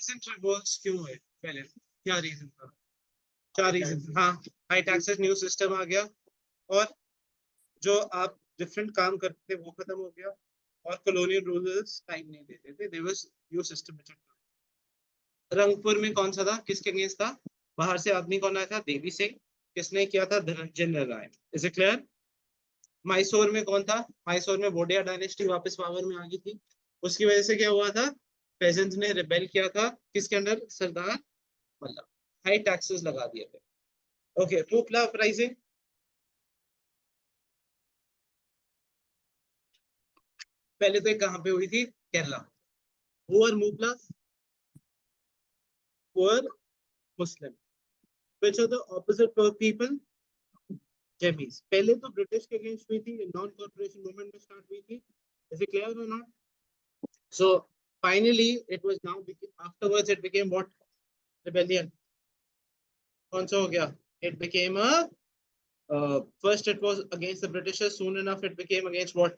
Pageant revolts क्यों हुए? पहले क्या रीजन था? 4 रीजन। हाँ, हाई टैक्सेस, न्यू सिस्टम आ गया, और जो आप डिफरेंट काम करते थे वो खत्म हो गया, और कॉलोनियल रूलर्स टाइम नहीं देते थे। There was new system. Rangpur में कौन सा था, किसके अगेंस्ट था? बाहर से आदमी कौन आया था? देवी सिंह। किसने किया था? Dhananjay Narayan. Is it clear? Mysore में कौन था? मैसूर में वोडिया डायनेस्टी वापस पावर में आ गई थी। उसकी वजह से क्या हुआ था? पेजेंट्स ने रिबेल किया था, किसके under? Sardar Vallabh. High taxes लगा दिए थे। ओके, पोपला अपराइजिंग पहले तो कहां पे हुई थी? Kerala. Poor Moplahs, poor Muslim. Which are the opposite people? जेमीज। पहले तो ब्रिटिश के अगेंस्ट हुई थी, नॉन कॉर्पोरेशन मूवमेंट में स्टार्ट हुई थी। इज इट क्लियर और not? So finally it was now, afterwards it became what? Rebellion. कौन सा हो गया? It became a first it was against the Britishers, soon enough it became against what?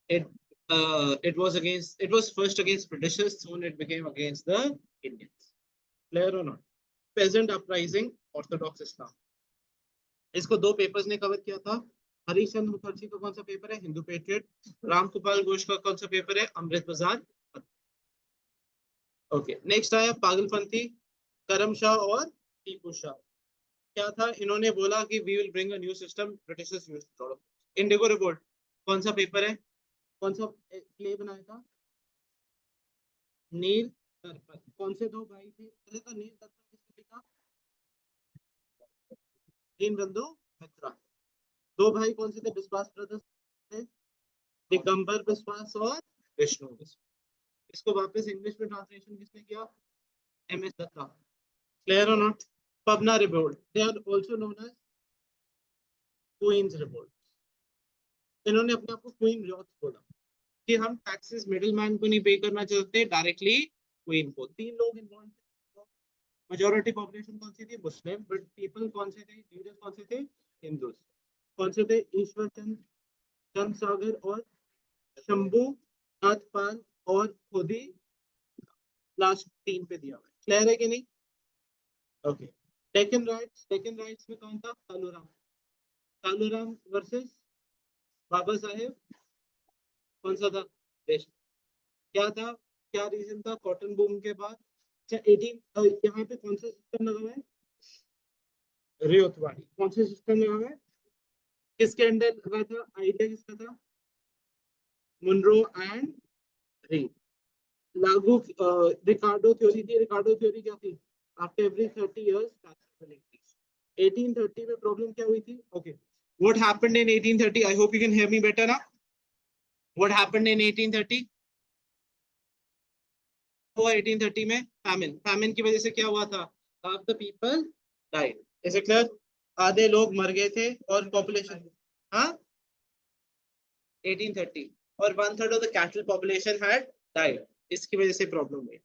It was first against Britishers, soon it became against the Indians. Clear or not? Peasant uprising, Orthodox Islam. इसको 2 papers ने cover किया था। हरीशचंद्र मुखर्जी का कौन सा paper है? Hindu patriot. Ramgopal Ghosh का कौन सा पेपर है? अमृत बाजार। ओके, नेक्स्ट आया पागलपंथी, करम शाह और टीपू शाह। क्या था? इन्होंने बोला कि we will bring a new system, Britishers used to follow. Indigo revolt कौन सा पेपर है? कौन सा प्ले बनाया था? नील दर्पण। कौन से 2 भाई थे? पहले तो नील दर्पण किसने लिखा? दीनबंधु मित्रा। 2 भाई कौन से थे? विश्वास ब्रदर्स थे, दिगंबर विश्वास और विष्णु विश्वास। इसको वापस इंग्लिश में ट्रांसलेशन किसने किया? M S Dutta. क्लियर और not? Pabna revolt, they are also known as queens revolt. इन्होंने अपने आप को क्वीन रिवोल्ट बोला कि हम टैक्सेस मिडिलमैन को नहीं पे करना चाहते, डायरेक्टली क्वीन को। 3 लोग इन्वॉल्व थे। मेजॉरिटी पॉपुलेशन कौन सी थी? मुस्लिम। बट पीपल कौन से थे? लीडर्स कौन से थे? हिंदू। कौन से थे? ईश्वर चंद, चंद सागर और शंभू नाथ पाल, और खुदी लास्ट 3 पे दिया हुआ है। क्लियर है कि नहीं? Okay, Deccan rights. Deccan rights में कौन था? कालूराम। कालूराम वर्सेस बाबा साहेब, कौन सा था? देश। क्या था? क्या रीजन था? कॉटन बूम के बाद। अच्छा, 18 यहाँ पे कौन सा सिस्टम लगा हुआ है? रियोतवाड़ी। कौन सा सिस्टम लगा हुआ है? किसके अंडर लगा था? आइडिया किसका था? Munro and Reid. लागू रिकार्डो थ्योरी थी। रिकार्डो थ्योरी क्या थी? After every 30 years taxes will increase। 1830 में प्रॉब्लम क्या हुई थी? Okay, what happened in 1830? I hope you can hear me better ना। What happened in 1830? हुआ 1830 में फैमिन। फैमिन की वजह से क्या हुआ था? Half the people died. Is it clear? आधे लोग मर गए थे, और पॉपुलेशन, हाँ, 1830, और 1/3 of the cattle population had died. इसकी वजह से प्रॉब्लम हुई।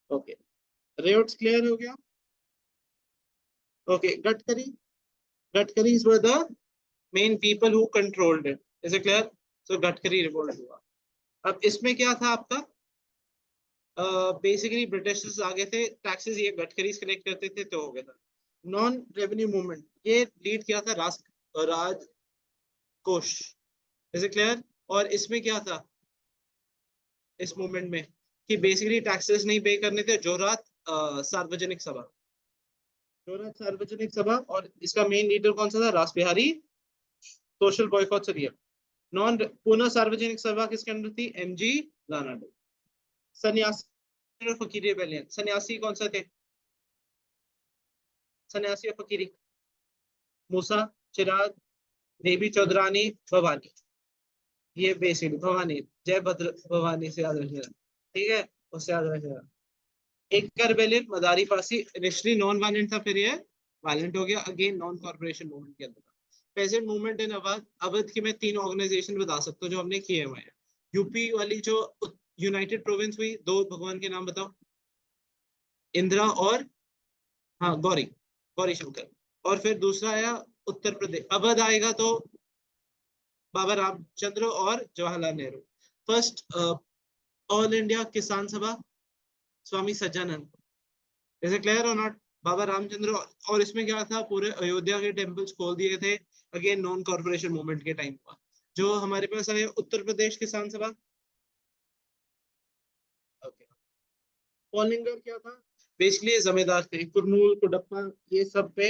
ओके, रेट्स क्लियर हो गया? Okay, Gadkari. Gadkaris were the main people who controlled it. Is it clear? So Gadkari revolt हुआ। अब इसमें क्या था आपका? बेसिकली ब्रिटिशर्स आ गए थे, टैक्सेस ये गडकरीज कलेक्ट करते थे, तो हो गया था। नॉन रेवेन्यू मूवमेंट ये लीड किया था राज कोश। Is it clear? और इसमें क्या था इस मूवमेंट में? कि बेसिकली टैक्सेस नहीं पे करने थे। जोरात सार्वजनिक सभा। जोरात सार्वजनिक सभा, और इसका मेन लीडर कौन सा था? रास बिहारी। सोशल बॉयकॉट से दिया। नॉन पुनः सार्वजनिक सभा किसके अंदर थी? एमजी रानडे। सन्यासी और फकीरी रिबेलियन। सन्यासी कौन सा थे? सन्यासी और फकीरी, मूसा, चिराग, देवी चौधरानी, भवानी। ये बेसिकली भवानी, जय भद्र भवानी से याद रखिएगा, ठीक है? उससे याद रखिएगा। एक का रिबेलियन मदारी पासी, इनिशियली नॉन वायलेंट था, फिर ये वायलेंट हो गया। अगेन नॉन कॉर्पोरेशन मूवमेंट के अंदर। Peasant movement in Awadh. Awadh की मैं 3 ऑर्गेनाइजेशन बता सकता हूँ जो हमने किए हुए हैं। यूपी वाली जो यूनाइटेड प्रोविंस हुई, 2 भगवान के नाम बताओ। इंदिरा और, हाँ, गौरी, गौरी शंकर। और फिर दूसरा आया उत्तर प्रदेश। अवध आएगा तो बाबा रामचंद्र और Jawaharlal Nehru. First all India Kisan Sabha, Swami सज्जानंद। Is it clear और नॉट? बाबा रामचंद्र। और इसमें क्या था, पूरे अयोध्या के टेम्पल्स खोल दिए थे, अगेन नॉन कॉर्पोरेशन मूवमेंट के टाइम पर। जो हमारे पास है उत्तर प्रदेश किसान सभा, ओके। पॉलिंगर क्या था, बेसिकली जमींदार थे, कुरनूल कुडप्पा ये सब पे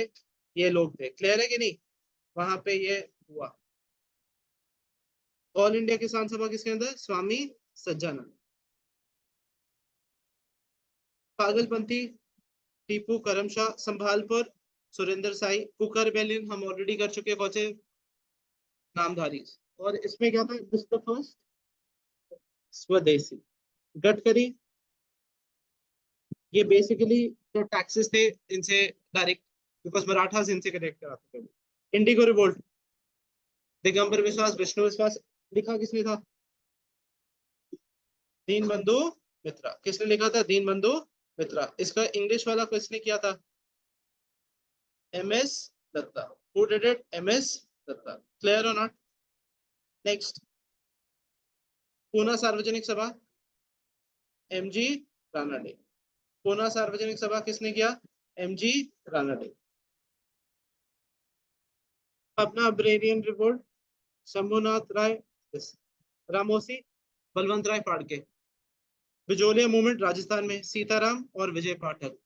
ये लोग थे। क्लियर है कि नहीं? वहां पे ये हुआ। ऑल इंडिया किसान सभा किसके अंदर? स्वामी सज्जानंद। पागलपंथी टीपू करमशाह, संभालपुर सुरेंद्र साई, कुकर रिबेलियन हम ऑलरेडी कर चुके हैं, कौन से? नामधारी। और इसमें क्या था, फर्स्ट स्वदेशी। गडकरी, ये बेसिकली जो टैक्सेस थे इनसे डायरेक्ट, बिकॉज मराठास इनसे कनेक्ट कराते थे। इंडिगो रिवोल्ट, दिगंबर विश्वास, विष्णु विश्वास, लिखा किसने था? दीन बंधु मित्रा। किसने लिखा था? दीन बंधु मित्रा। इसका इंग्लिश वाला किसने किया था? M S Dutta. Who did it? M S Dutta. Clear और not? Next, Poona Sarvajanik Sabha, M G Ranade. Poona Sarvajanik Sabha किसने किया? M G Ranade. अपना agrarian revolt, Shambhunath Rai, Ramosi, Balwant Rai Phadke. Bijolia movement Rajasthan में, सीताराम और विजय पाठक।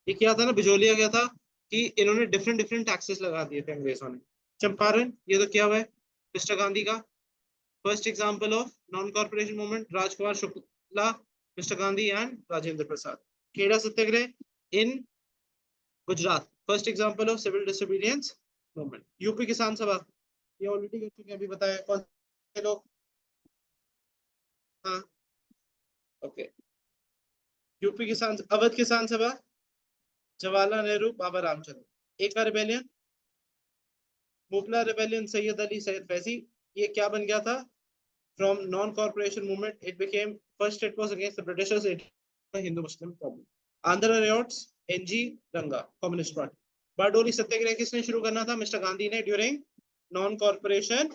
ये क्या था ना, बिजोलिया क्या था कि इन्होंने डिफरेंट डिफरेंट टैक्सेस लगा दिए थे अंग्रेजों ने। चंपारण, ये तो क्या हुआ है, मिस्टर गांधी का first example of non corporation movement, Rajkumar Shukla, mister Gandhi and Rajendra Prasad. Kheda Satyagraha in Gujarat, first example of civil disobedience movement. UP Kisan Sabha, ये ऑलरेडी कर चुके हैं, अभी बताया कौन से लोग? हाँ, ओके। यूपी किसान, अवध किसान सभा, जवाहरलाल नेहरू, बाबा रामचंद्र। Eka rebellion, Moplah rebellion, Syed Ali Syed Faizi. ये क्या बन गया था? From non corporation movement it became, first it was against the Britishers, it Hindu Muslim problem. Andhra riots, N G Ranga, communist party. Bardoli Satyagraha किसने शुरू करना था? मिस्टर गांधी ने, during non corporation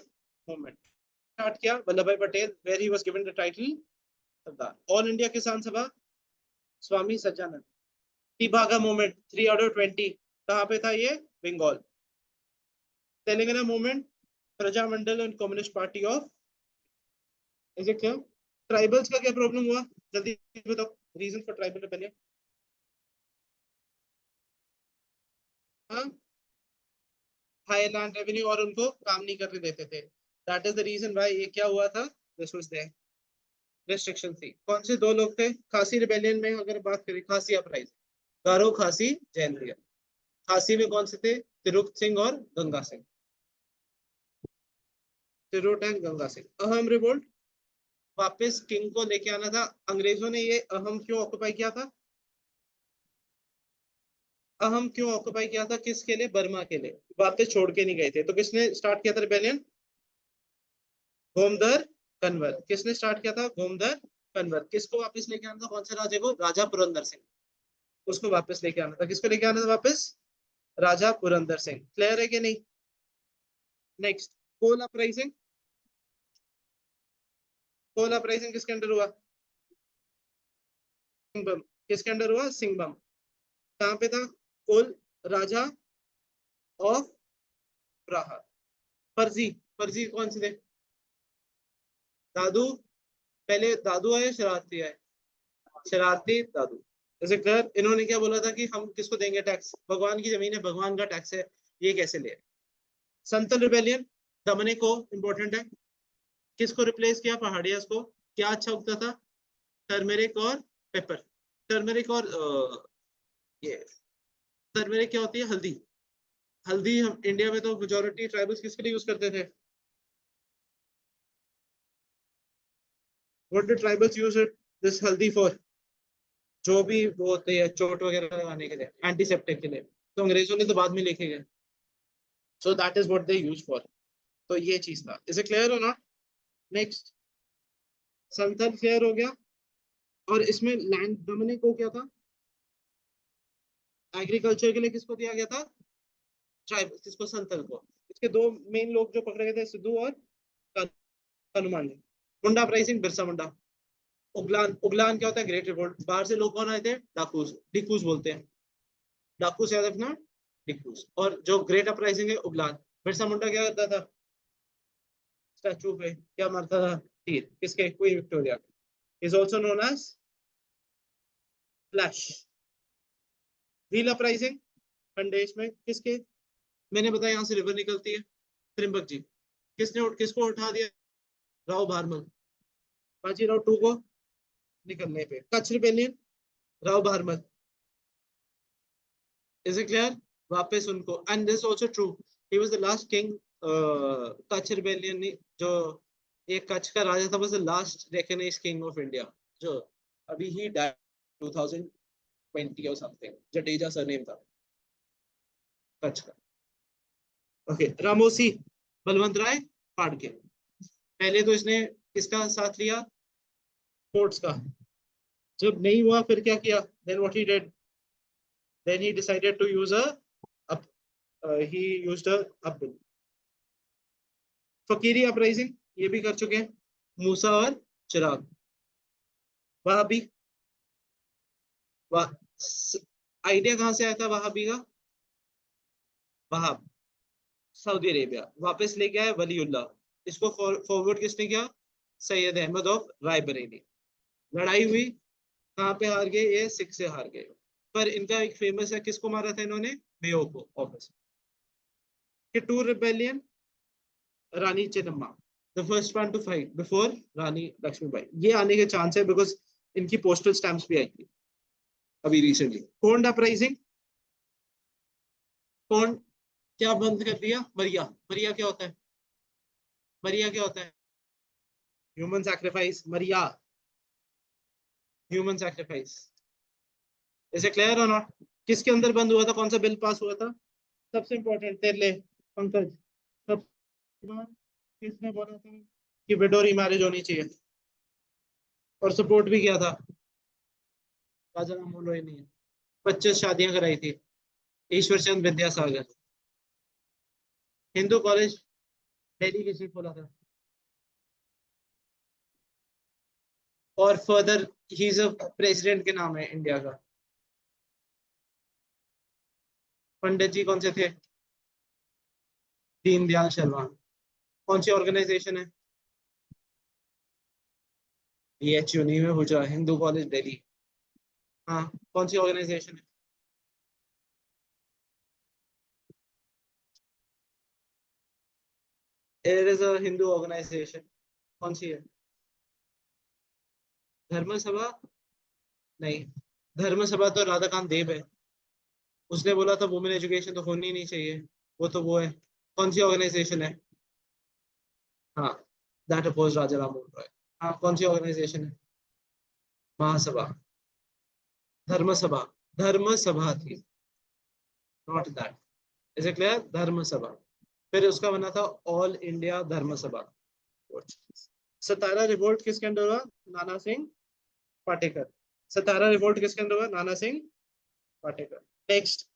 movement. Start किया Vallabh Bhai Patel, where he was given the title Sardar. All India Kisan Sabha, Swami Sahajanand. टीभागा movement 3 out of 20, कहाँ पे था ये? Bengal. Telangana movement, Prajamandal and communist party of, is it clear? Tribals का क्या प्रॉब्लम हुआ, जल्दी बताओ, रीजन फॉर ट्राइबल रिबेलियन। हाँ, हाई लैंड रेवेन्यू और उनको काम नहीं करने देते थे, that is the reason why ये क्या हुआ था, दिस वाज देयर, रेस्ट्रिक्शन थी। कौन से दो लोग थे खासी रिबेलियन में? अगर बात करें खासी अपराइजिंग, गारो खासी जैन रिया। खासी में कौन से थे? तिरुप सिंह और गंगा सिंह। तिरुट एंड गंगा सिंह। अहम रिवोल्ट, वापस किंग को लेके आना था। अंग्रेजों ने ये अहम क्यों ऑक्युपाई किया था? अहम क्यों ऑक्युपाई किया था? किसके लिए? बर्मा के लिए। वापस छोड़ के नहीं गए थे। तो किसने स्टार्ट किया था रिबेलियन? घोमदर कन्वर। किसने स्टार्ट किया था? घोमदर कन्वर। किसको वापस लेके आना था? कौन से राजे को? राजा पुरंदर सिंह। उसको वापस लेके आना था। किसको लेके आना था वापस? राजा पुरंदर सिंह। क्लियर है कि नहीं? नेक्स्ट, कोल अपराइजिंग। कोल अपराइजिंग किसके अंडर हुआ? सिंघम। किसके अंडर हुआ? सिंघम। कहाँ पे था? कोल राजा ऑफ प्राहा। फर्जी, फर्जी कौन से थे? दादू, पहले दादू आए शरारती आए? शरारती दादू। जैसे क्लियर, इन्होंने क्या बोला था कि हम किसको देंगे टैक्स? भगवान की जमीन है, भगवान का टैक्स है, ये कैसे ले? संतल रिबेलियन, दमने को इंपॉर्टेंट है। किसको रिप्लेस किया? पहाड़ियास को। क्या अच्छा उगता था? टर्मेरिक और पेपर। टर्मेरिक और ये टर्मेरिक क्या होती है? हल्दी। हल्दी हम इंडिया में तो मेजोरिटी ट्राइबल्स किसके लिए यूज करते थे? What do tribals use it this हल्दी फॉर? जो भी वो होते हैं चोट वगैरह लगाने के लिए, एंटीसेप्टिक के लिए। तो अंग्रेजों ने तो बाद में लेके गए, सो that is what they use for. तो ये चीज था। इज इट क्लियर और नॉट? नेक्स्ट, संथल क्लियर हो गया। और इसमें लैंड दमने को क्या था? एग्रीकल्चर के लिए किसको दिया गया था? ट्राइब, किसको? संथल को। इसके दो मेन लोग जो पकड़े गए थे, सिद्धू और हनुमान जी। मुंडा अपराइजिंग, बिरसा मुंडा। उगलान, उगलान क्या होता है? Great revolt. बाहर से लोग कौन आए थे? डाकूज, डिकूज बोलते हैं। डाकू से याद रखना, डिकूज। और जो ग्रेट अपराइजिंग है उगलान। बिरसा मुंडा क्या करता था? स्टैचू पे क्या मारता था? तीर। किसके? Queen Victoria. Is also known as flash. Bhil uprising Khandesh में किसके? मैंने बताया यहाँ से रिवर निकलती है, त्रिम्बक जी। किसको उठा दिया? राव भारमल। बाजीराव टू को निकलने पे। Kutch rebellion, Rao Bharmal. Is it clear? वापस उनको, and this also true, he was the last king. Kutch rebellion जो एक कच्छ का राजा था, was the last recognised king of India, जो अभी ही डाइड 2020 और समथिंग। जडेजा सरनेम था कच्छ का। ओके, रामोसी, बलवंत राय फाड़के। पहले तो इसने किसका साथ लिया? फोर्ट्स का। जब नहीं हुआ फिर क्या किया? Then what he did, then he decided to use a up, he used a upbill। Fakiri uprising ये भी कर चुके हैं, मूसा और चिराग। वहाबी, वाह, आइडिया कहाँ से आया था वहाबी का? Wahab, Saudi Arabia. वापस लेके आए वलीउल्लाह। इसको फॉरवर्ड किसने किया? सैयद अहमद ऑफ रायबरेली। लड़ाई हुई, कहाँ पे हार गए ये? सिख से हार गए। पर इनका एक फेमस है, किसको मारा था इन्होंने? मेयो को, office. Kittur rebellion, Rani Chennamma, the first one to fight before Rani Lakshmibai. ये आने के चांस है बिकॉज इनकी पोस्टल स्टैम्प्स भी आई थी अभी रिसेंटली। कोंड अपराइजिंग, कोंड क्या बंद कर दिया? मरिया। मरिया क्या होता है? मरिया क्या होता है? Human sacrifice, Maria, human sacrifice. Is it clear और नॉट? किसके अंदर बंद हुआ था? कौन सा बिल पास हुआ था? सबसे इंपॉर्टेंट तेरे लिए पंकज, सब किसने बोला था कि विडो मैरिज होनी चाहिए? और सपोर्ट भी किया था राजा राम मोहन रॉय ने। 25 शादियां कराई थी। ईश्वर चंद विद्यासागर। हिंदू कॉलेज दिल्ली किसी खोला था? और further he is a president के नाम है इंडिया का। पंडित जी कौन से थे? दीनदयाल शर्मा। कौन सी ऑर्गेनाइजेशन है? BHU नहीं में हुआ, हिंदू कॉलेज दिल्ली। हाँ, कौन सी ऑर्गेनाइजेशन है? It is a Hindu organisation. कौन सी है? धर्म सभा? नहीं, धर्म सभा तो राधाकांत देव है। उसने बोला था वुमेन एजुकेशन तो होनी नहीं चाहिए। वो तो वो है। कौन सी ऑर्गेनाइजेशन है? हाँ, दैट अपोज राजा राम मोहन रॉय। हाँ, कौन सी ऑर्गेनाइजेशन है? महासभा, धर्म सभा। धर्म सभा थी, not that. Is it clear? धर्म सभा। फिर उसका बना था ऑल इंडिया धर्म सभा। सतारा रिवोल्ट किसके अंडर हुआ? नाना सिंह पाटेकर। सतारा रिवोल्ट किसके अंदर हुआ? नाना Singh Patekar. Next,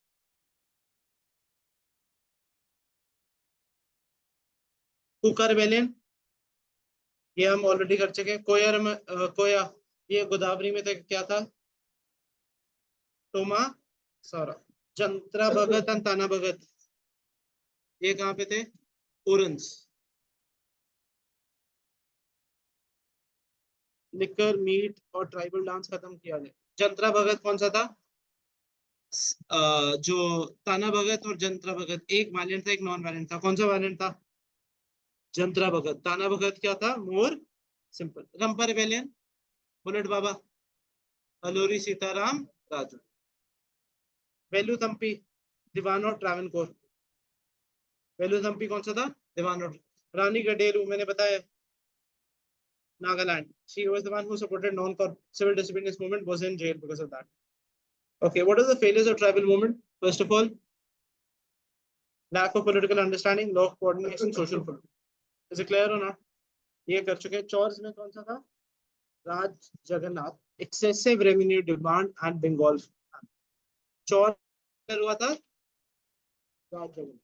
cooker rebellion, ये हम ऑलरेडी कर चुके हैं। कोयर में कोया, ये गोदावरी में था, क्या था? टोमा सौरा। जंत्रा भगत और ताना भगत, ये कहाँ पे थे? उरन्स। लिकर, मीट और ट्राइबल डांस खत्म किया गया। जंत्रा भगत कौन सा था? जो ताना भगत और जंत्रा भगत, एक वायलेंट था एक नॉन वायलेंट था। कौन सा वायलेंट था? जंत्रा भगत। ताना भगत क्या था? More simple. Rampa rebellion, bullet Baba, Alluri Sitarama Raju. Velu Thampi, Dewan और ट्रावनकोर। वेलू थम्पी कौन सा था? दीवान और। रानी गडेरू मैंने बताया, Nagaland. She was the one who supported non-civil disobedience movement, was in jail because of that. Okay, what are the failures of tribal movement? First of all, lack of political understanding, lack of coordination, social problem. Is it clear or not? ये कर चुके हैं। चौर्स में कौन सा था? Raj Jagannath, excessive revenue demand and Bengal. Chuar अंदर हुआ था राज जगन्नाथ।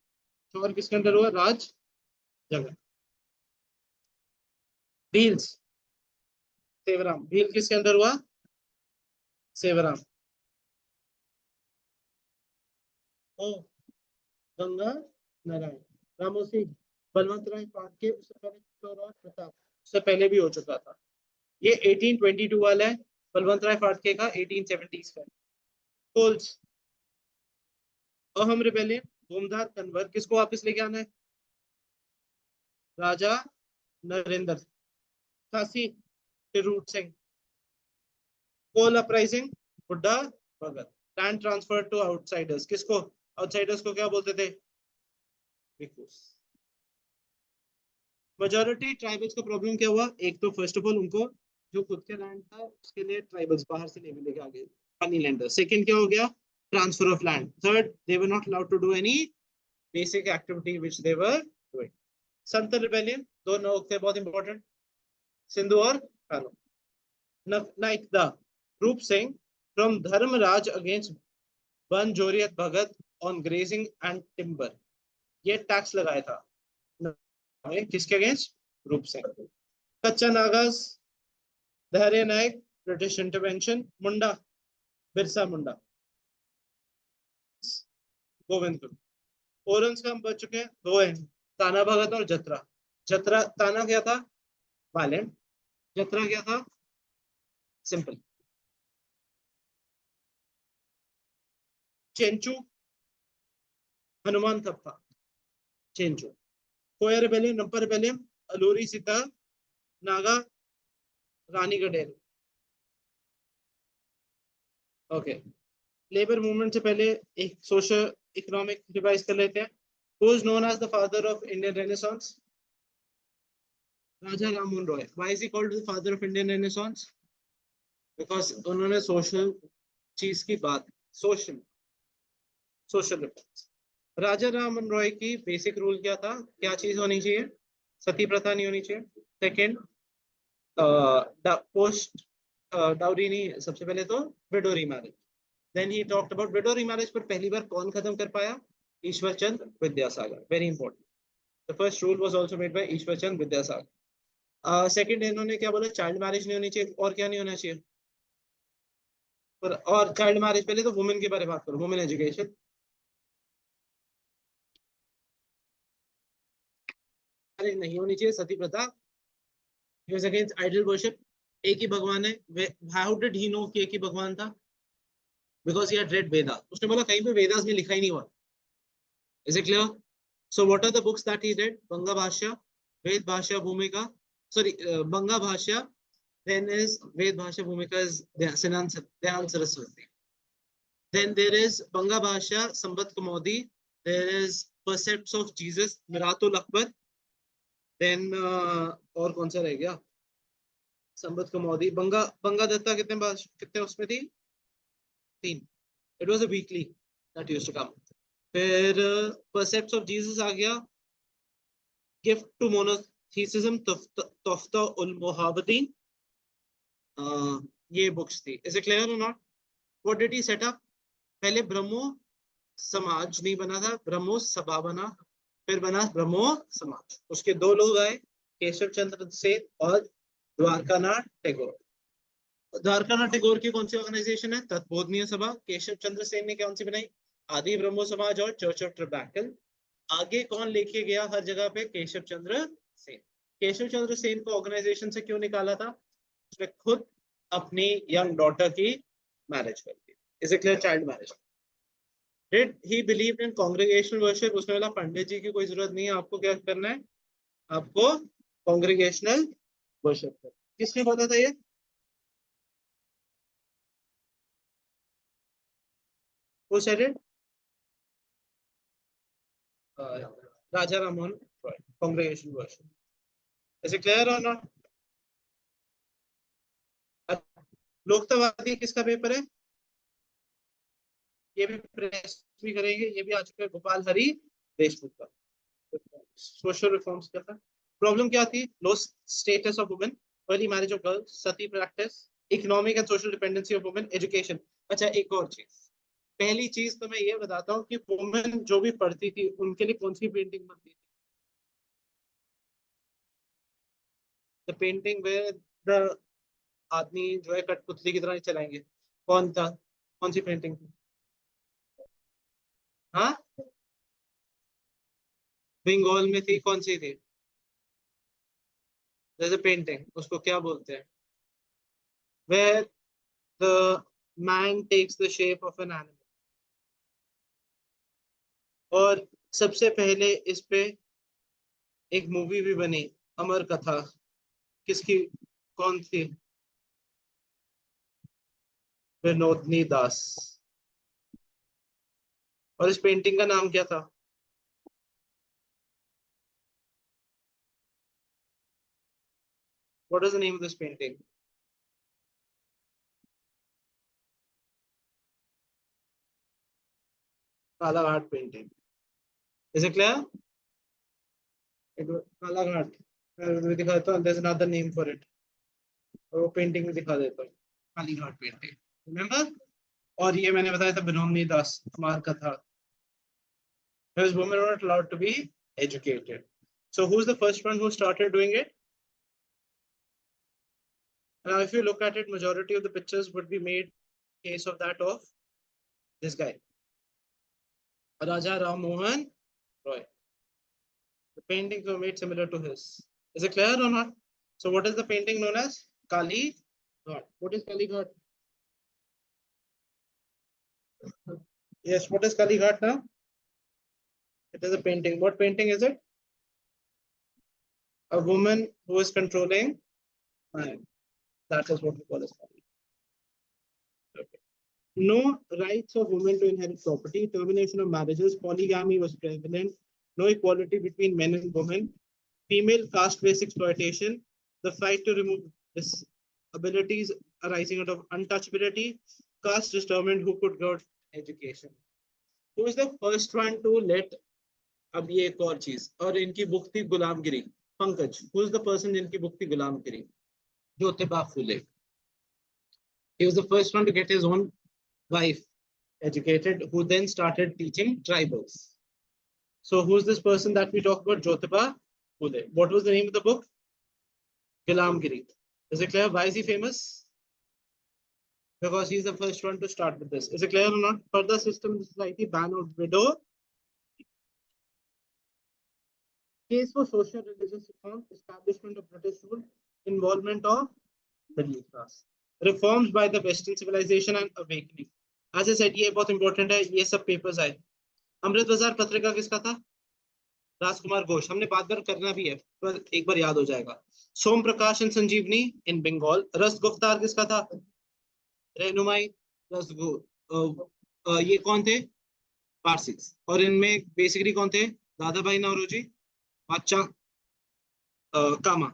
चौर किसके अंदर हुआ? राज जगन्नाथ। डील्स, सेवराम। भील किसके अंदर हुआ? सेवराम। ओ गंगा नारायण, रामोसी, बलवंत राय फाड़के, उससे पहले किशोरराव प्रताप, उससे पहले भी हो चुका था। ये 1822 वाला है, बलवंत राय फाड़के का 1870s का। कोल्स, अहम रिबेलियन, भूमधार कन्वर, किसको वापस लेके आना है? Raja Narendra, Jhansi, Tirut Singh, Kol uprising, Hudda Bhagat, land transfer to outsiders, किसको? आउटसाइडर्स को क्या बोलते थे? भिखुस। मेजोरिटी ट्राइबल्स का प्रॉब्लम क्या हुआ? एक तो फर्स्ट ऑफ ऑल उनको जो खुद के लैंड था उसके लिए ट्राइबल्स बाहर से नहीं मिलेगा आगे, मनी लैंडर। सेकंड क्या हो गया? Transfer of land. Third, they were not allowed to do any basic activity which they were doing. Sant rebellion, दो लोग थे बहुत इंपॉर्टेंट, सिंधु और कालो। Naik the Roop Singh from Dharmaraj against बनजोरियत Bhagat on grazing and timber, ये टैक्स लगाया था किसके अगेंस्ट? रूप सिंह। कच्चा नागास, धैर्य नायक, ब्रिटिश इंटरवेंशन, मुंडा, बिरसा मुंडा, गोविंद गुरु। ओरेंज का हम बच चुके हैं, दो हैं, ताना भगत और जतरा। जतरा, ताना क्या था? वायलेंट। जतरा क्या था? सिंपल। चेंचू, हनुमान कब था? चेंचू। कोया रिबेलियन, नंपर रिबेलियन, अलूरी सीता, नागा, रानी गडेल। ओके, लेबर मूवमेंट से पहले एक सोशल इकोनॉमिक रिवाइज कर लेते हैं। Who is known as the father of Indian renaissance? Raja Rammohan Roy. Why is he called the father of Indian renaissance? Because उन्होंने सोशल चीज की बात, social social reforms. Raja Rammohan Roy की बेसिक रूल क्या था? क्या चीज होनी चाहिए? सती प्रथा नहीं होनी चाहिए। सेकेंड, पोस्ट डाउरी नहीं, सबसे पहले तो widow marriage. Then he talked about widow marriage पर पहली बार कौन खत्म कर पाया? Ishwar Chandra Vidyasagar. Very important, the first rule was also made by Ishwar Chandra Vidyasagar. Second, इन्होंने क्या बोला? चाइल्ड मैरिज नहीं होनी चाहिए। और क्या नहीं होना चाहिए? और चाइल्ड मैरिज, पहले तो वुमेन के बारे में बात करो, वुमेन एजुकेशन। अरे नहीं होनी चाहिए सती प्रथा। He was against idol worship। एक ही भगवान है। हाउ डिड ही नो कि एक ही भगवान था? बिकॉज ही हैड रेड वेदा। उसने बोला कहीं पे वेदास में लिखा ही नहीं हुआ। Is it clear? So what are the books that he read? Banga Bhashya, Ved भाष्य भूमिका, सॉरी बंगा भाष्य, then is Ved Bhasha Bhumika is Dayan Saraswati. Then there is Banga Bhasha Sambat Kamodi. There is Percepts of Jesus Miratul Akbar. Then और कौन सा रह गया? संबत कमौदी, बंगा बंगा दत्ता कितने उसमें थी? 3। It was a weekly that used to come. फिर precepts of Jesus आ गया, गिफ्ट टू मोनोथीसिज्म तोफ्ता उल मोहब्बतीन, ये बुक्स थी। इज इट क्लियर और not? What did he set up? पहले ब्रह्मो समाज नहीं बना था, ब्रह्मो सभा बना, फिर बना ब्रह्मो समाज। उसके दो लोग आए, केशव चंद्र सेन और द्वारकानाथ टैगोर। द्वारकानाथ टैगोर की कौन सी ऑर्गेनाइजेशन है? तत्बोधनीय सभा। केशव चंद्र सेन ने कौन सी बनाई? आदि ब्रह्मो समाज और चर्च ऑफ ट्रिबैकल। आगे कौन लेके गया हर जगह पे? केशव चंद्र सेन। केशव चंद्र सेन को ऑर्गेनाइजेशन से क्यों निकाला था? उसने खुद अपनी यंग डॉटर की मैरिज कर दी। Is it clear? Child marriage. Did he believe in congregational worship? उसने बोला पंडित जी की कोई जरूरत नहीं है, आपको क्या करना है? आपको कांग्रेगेशनल वर्शिप करना। किसने बोला था ये? Who said it? Raja Rammohn Roy. Congregation version. Is it clear or not? लोकतावादी किसका पेपर है? ये भी प्रेस भी करेंगे, ये भी आ चुका है गोपाल हरि देशमुख का। सोशल रिफॉर्म्स का था। प्रॉब्लम क्या थी? लो status of women, early marriage of girls, Sati practice, economic and social dependency of women, education. अच्छा, एक और चीज, पहली चीज तो मैं ये बताता हूँ कि वुमेन जो भी पढ़ती थी उनके लिए कौन सी पेंटिंग बनती थी? द पेंटिंग वेयर द आदमी जो है कठपुतली की तरह नहीं चलाएंगे। कौन था, कौन सी पेंटिंग थी? हाँ, बंगाल में थी, कौन सी थी? जैसे पेंटिंग, उसको क्या बोलते हैं? Where the man takes the shape of an animal। और सबसे पहले इस पे एक मूवी भी बनी, अमर कथा, किसकी, कौन थी? विनोदनी दास। और इस पेंटिंग का नाम क्या था? What is the name of this painting? काला घाट पेंटिंग। Is it clear? काला घाट, मैं दिखा देता हूँ, there's another name for it। और वो पेंटिंग में दिखा देता हूँ, काली घाट पेंटिंग, रिमेम्बर? और ये मैंने बताया था विनोदनी दास, अमर कथा। Because women were not allowed to be educated. So who's the first one who started doing it? Now, if you look at it, majority of the pictures would be made case of that of this guy, Raja Ram Mohan Roy. The paintings were made similar to his. Is it clear or not? So what is the painting known as? Kali Ghat. What is Kali Ghat? Yes, what is Kali Ghat now? It is a painting. What painting is it? A woman who is controlling man. That is what we call as Kali. Okay. No rights of women to inherit property, termination of marriages, polygamy was prevalent, no equality between men and women, female caste-based exploitation, the fight to remove disabilities arising out of untouchability, caste determined who could get education. Who is the first one to let? अब ये एक और चीज, और इनकी book थी गुलामगिरी, Pankaj. Who is the person जिनकी book थी गुलामगिरी? Jyotiba Phule. He was the first one to get his own wife educated, who then started teaching tribals. So who's this person that we talk about? Jyotiba Phule. What was the name of the book? Gulamgiri. Is it clear? Why is he famous? Because he's the first one to start with this. Is it clear or not? Further system in society, ban of widow. Case for social religious reform, establishment of British rule, involvement of middle class. Reforms by the Western civilization and awakening. As I said, ये बहुत important है, ये सब papers आए। अमृत बाजार पत्रिका किसका था? राजकुमार घोष। हमने बात बार करना भी है, पर एक बार याद हो जाएगा। सोम प्रकाश एंड संजीवनी इन बंगाल। रस गुफ्तार किसका था? रहनुमाई ये कौन थे? पारसी। और इनमें बेसिकली कौन थे? दादा भाई नौरोजी, बादशाह कामा।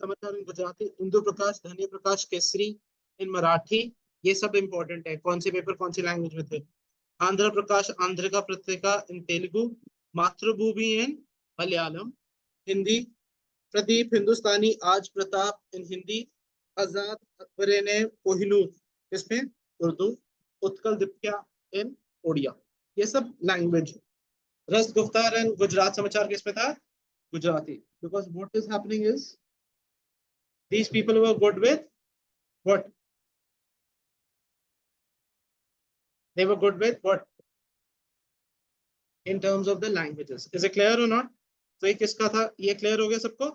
समाचार इन गुजराती, इंदु प्रकाश, धनी प्रकाश केसरी इन मराठी। ये सब इंपॉर्टेंट है, कौन से पेपर कौन सी लैंग्वेज में थे। आंध्र प्रकाश आंध्र का पत्रिका इन तेलुगु, मातृभूमि इन मलयालम, हिंदी, प्रदीप हिंदुस्तानी, आज प्रताप इन हिंदी, आजाद अकबरे ने कोहिनूर इसमें उर्दू, उत्कल दीपिका इन ओडिया। ये सब लैंग्वेज। रस गुफ्तार एंड गुजरात समाचार किसमें था? Gujarati. Because what is happening is these people were good with what? They were good with what? In terms of the languages. Is it clear or not? So ये किसका था? ये clear हो गया सबको?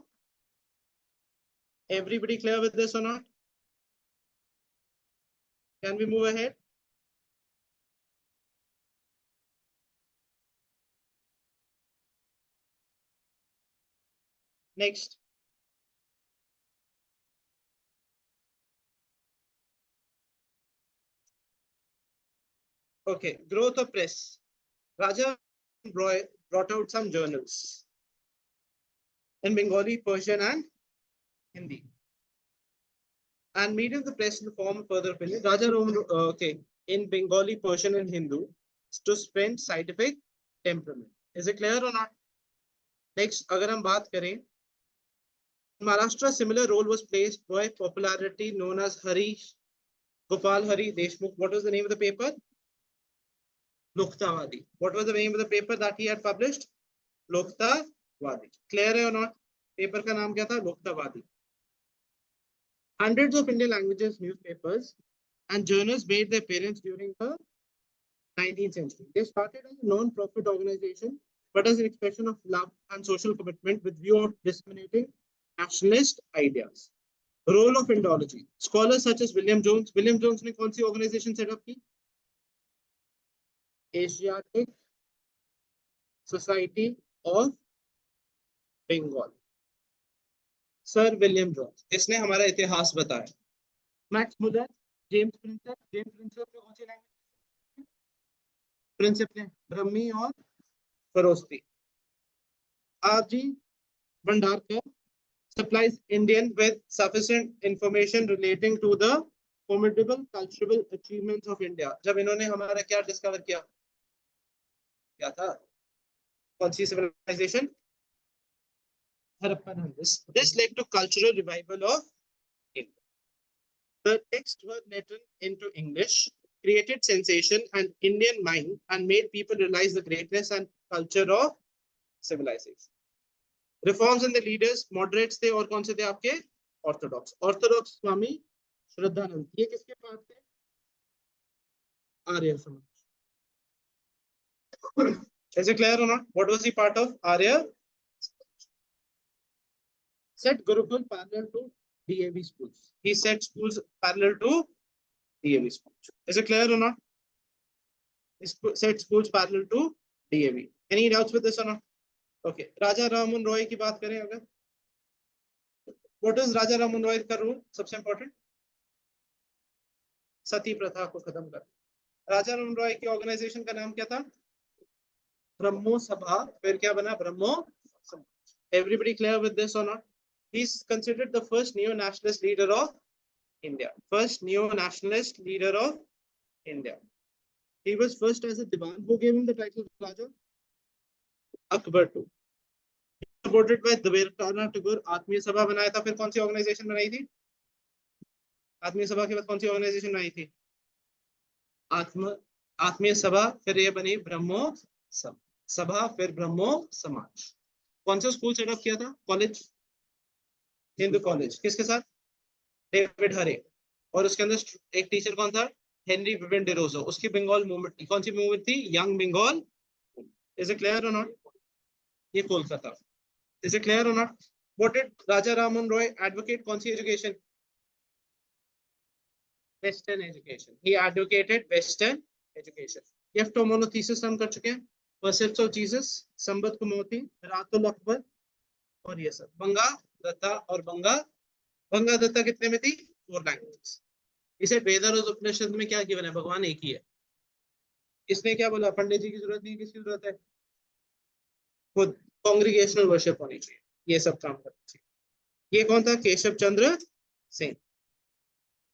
Everybody clear with this or not? Can we move ahead? Next. Okay, growth of press. Raja Roy brought out some journals in Bengali, Persian, and Hindi, and medium the press in the form of further opinion. Raja okay, in Bengali, Persian, and Hindu to spend scientific temperament. Is it clear or not? Next, अगर हम बात करें, Maharashtra, similar role was played by popularity known as Harish Gopal Hari Deshmukh. What was the name of the paper? Loktawadi. What was the name of the paper that he had published? Loktawadi. Clear or not? Paper का नाम क्या था? लोकतावादी। Hundreds of Indian languages newspapers and journals made their appearance during the 19th century. They started as a non-profit organization, but as an expression of love and social commitment with view of disseminating nationalist ideas. Role of Indology. Scholars such as William Jones. William Jones ने कौन सी organization set up की? Asiatic Society of Bengal. Sir William Jones, इसने हमारा इतिहास बताया। Max Muller, James Prinsep. James Prinsep ने कौन सी लैंग्वेज? प्रिंसेप ने ब्रह्मी और Kharosthi. R G Bhandarkar supplies Indian with sufficient information relating to the formidable cultural achievements of India. जब इन्होंने हमारा क्या डिस्कवर किया? क्या था? कौन सी civilization? Harappan. This led to cultural revival of India. The texts were written into English, created sensation and Indian mind, and made people realize the greatness and culture of civilization. Reforms in the leaders, moderates थे और कौन से थे आपके? Orthodox. Orthodox Swami Shraddhanand, ये किसके पास थे? Arya Samaj. Is it clear or not? What was the part of Arya? Set Gurukul parallel to DAV schools. He set schools parallel to DAV schools. Is it clear or not? He set schools parallel to DAV. Any doubts with this or not? Okay. Raja Raman Roy की बात करें अगर, what is Raja Raman Roy का rule? सबसे important, सती प्रथा को खत्म कर. राजा रामन रॉय की ऑर्गेनाइजेशन का नाम क्या था? ब्रह्मो सभा. फिर क्या बना? ब्रह्मो सभा. Everybody clear with this or not? He's considered the first neo-nationalist leader of India. First neo-nationalist leader of India. He was first as a Diwan. Who gave him the title Raja? Akbar II. Supported by Rabindranath Tagore. आत्मीय सभा बनाया था. फिर कौन सी organisation बनाई थी? आत्मीय सभा के बाद कौन सी ऑर्गेनाइजेशन बनाई थी? आत्मीय सभा. फिर ये बनी ब्रह्मो सभा. फिर ब्रह्मो समाज. कौन सा स्कूल सेटअप किया था? College, Hindu college. किसके साथ? David Hare. और उसके अंदर एक टीचर कौन था? Henry Vivian Derozio. उसकी बंगाल मूवमेंट, कौन सी मूवमेंट थी? Young Bengal. Is it clear और नॉट? ये कोलकाता. इज इट क्लियर और not? What did Raja Rammohan Roy advocate? कौन सी education? Western education. He advocated western education. ये मोनोथीसिस हम कर चुके हैं. Precepts of Jesus, Sambad Kaumudi, रातुल अकबर और ये सब. बंगा दत्ता. और बंगा दत्ता कितने में थी? 4 लैंग्वेजेस. इसे वेद और उपनिषद में क्या गिवन है? भगवान एक ही है. इसने क्या बोला? पंडित जी की जरूरत नहीं, किसकी जरूरत है? खुद कांग्रीगेशनल वर्शिप होनी चाहिए. ये सब काम करना चाहिए. ये कौन था? केशव चंद्र सेन.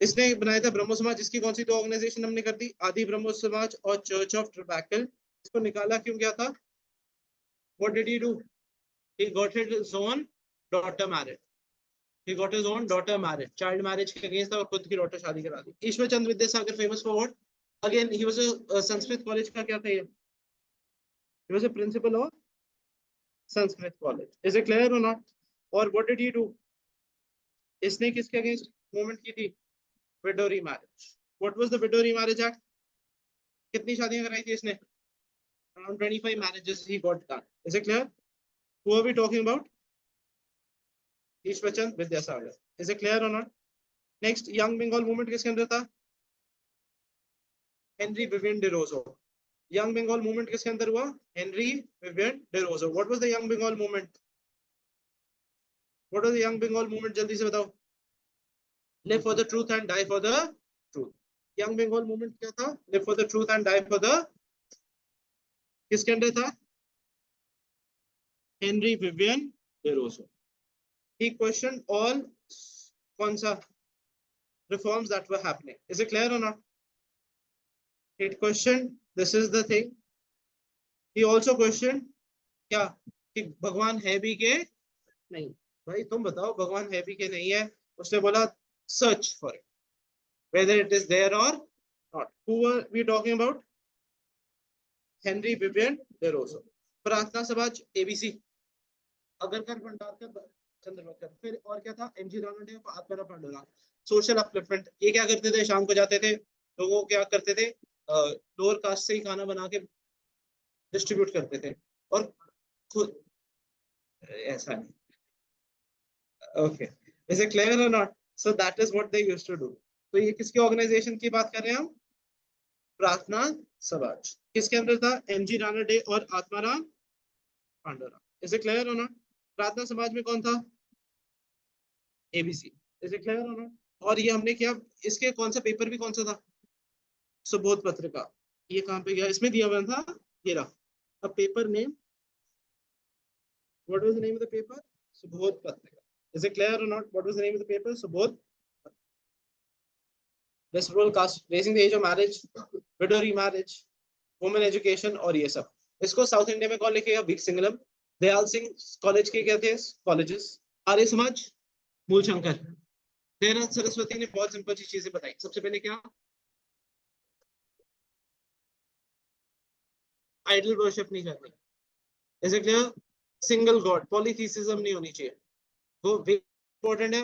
इसने बनाया था ब्रह्मो समाज, जिसकी कौन सी 2 ऑर्गेनाइजेशन हमने कर दी? आदि ब्रह्मो समाज और चर्च ऑफ ट्रिबैकल. इसको निकाला क्यों गया था? What did he do? He got his own daughter married. He got his own daughter married. Child marriage के अगेंस्ट था और खुद की डॉटर शादी करा दी. ईश्वर Chandra Vidyasagar famous for what? Again he was a Sanskrit college का क्या था ये? He was a principal of Sanskrit college. Is it clear or not? और what did he do? इसने किसके अगेंस्ट मूवमेंट की थी? Widow remarriage. What was the Widow Remarriage Act? कितनी शादियां कराई थी इसने? Around 25 marriages he got done. Is it clear? Who are we talking about? Ishwar Chandra Vidyasagar. Is it clear or not? Next, Young Bengal movement किसके अंदर था? Henry Vivian Derozo. Young Bengal movement किसके अंदर हुआ? Henry Vivian Derozo. What was the Young Bengal movement? What was the Young Bengal movement? जल्दी से बताओ. Live for the truth and die for the truth. Young Bengal movement क्या था? Live for the truth and die for the. किसके अंदर था? Henry Vivian Derozo. He questioned all कौन सा reforms that were happening. Is it clear or not? He questioned. This is the thing. He also questioned क्या? कि भगवान है भी के नहीं. भाई तुम बताओ भगवान है भी के नहीं है. उसने बोला search for it, whether it is there or not. Who were we talking about? Henry Vivian Derozo. प्रार्थना समाज ABC. अगरकर भंडारकर चंद्रशेखर। फिर और क्या था, एमजी राणा डे और आत्माराम पांडुरंग। सोशल अपलिफ्टमेंट, ये क्या करते थे, शाम को जाते थे, लोगों को क्या करते थे, लोअर कास्ट से ही खाना बना के डिस्ट्रीब्यूट करते थे, और खुद ऐसा नहीं। ओके, इज इट क्लियर और not? So that is what they used to do. तो ये किसके ऑर्गेनाइजेशन की बात कर रहे हैं हम? प्रार्थना समाज। किसके अंदर था? एमजी राणा डे और Atmaram Pandurang. Is it clear और नॉट? प्रार्थना समाज में कौन था? एबीसी। इज इट क्लियर और नॉट? और ये हमने क्या, इसके कौन सा पेपर भी कौन सा था? सुबोध पत्रिका। ये कहाँ पे गया, इसमें दिया हुआ था, ये रहा। अब paper name, what was the name of the paper? Subodh पत्रिका। इज इट क्लियर और not? What was the name of the paper? Subodh. reciprocal caste, raising the age of marriage, widow remarriage, women education, और ये सब। इसको south India में कौन लिखेगा? वीर सिंगलम। Dayal Singh college के क्या थे कॉलेजेस? आर्य समाज, मूल शंकर। दयानंद सरस्वती ने बहुत सिंपल सी चीजें बताई। सबसे पहले क्या? आइडल वर्शिप नहीं करनी। Is it clear? Single god, polytheism नहीं होनी चाहिए। वो इंपॉर्टेंट है,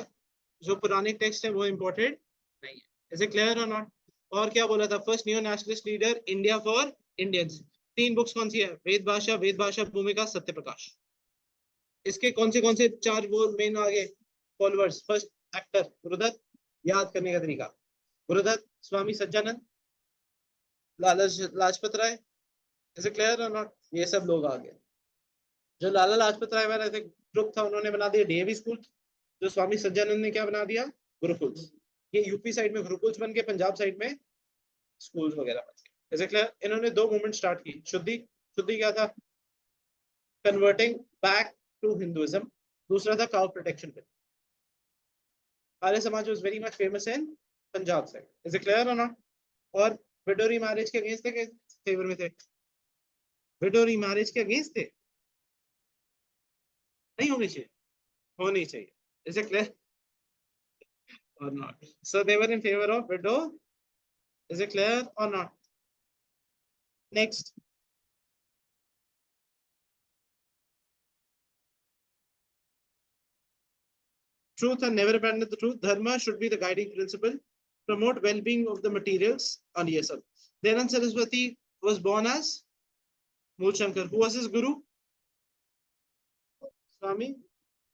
जो पुराने टेक्स्ट है वो इंपॉर्टेंट नहीं है। इज इट क्लियर और नॉट? और क्या बोला था? First new nationalist leader, India for Indians. तीन बुक्स कौन सी है? वेद भाषा भूमिका, सत्य प्रकाश। इसके कौन से चार वो मेन आगे फॉलोअर्स? First actor Gurudatt. याद करने का तरीका, गुरुदत्त, स्वामी सज्जानंद, लाला लाजपत राय। इज क्लियर और नॉट? ये सब लोग आ गए। जो लाला लाजपत राय वाला ग्रुप था, उन्होंने बना दिया डीएवी स्कूल। जो स्वामी सज्जानंद ने क्या बना दिया? गुरुकुल। ये यूपी साइड में गुरुकुल बन के, पंजाब साइड में स्कूल्स वगैरह बन गए। Is clear? इन्होंने दो मूवमेंट स्टार्ट की। शुद्धि, शुद्धि क्या था? Converting back to Hinduism. दूसरा था cow protection bill. Arya Samaj was very much famous in Punjab side. Is it clear और नॉट? और विडोरी मैरिज के अगेंस्ट थे के फेवर में थे? विडोरी मैरिज के अगेंस्ट थे? नहीं होनी चाहिए, होनी चाहिए। Is it clear or not? So they were in favor of widow. Is it clear or not? Next. Truth and never abandon the truth. Dharma should be the guiding principle. Promote well-being of the materials. And yes, sir. Dayanand Saraswati was born as Mool Shankar. Who was his guru? Swami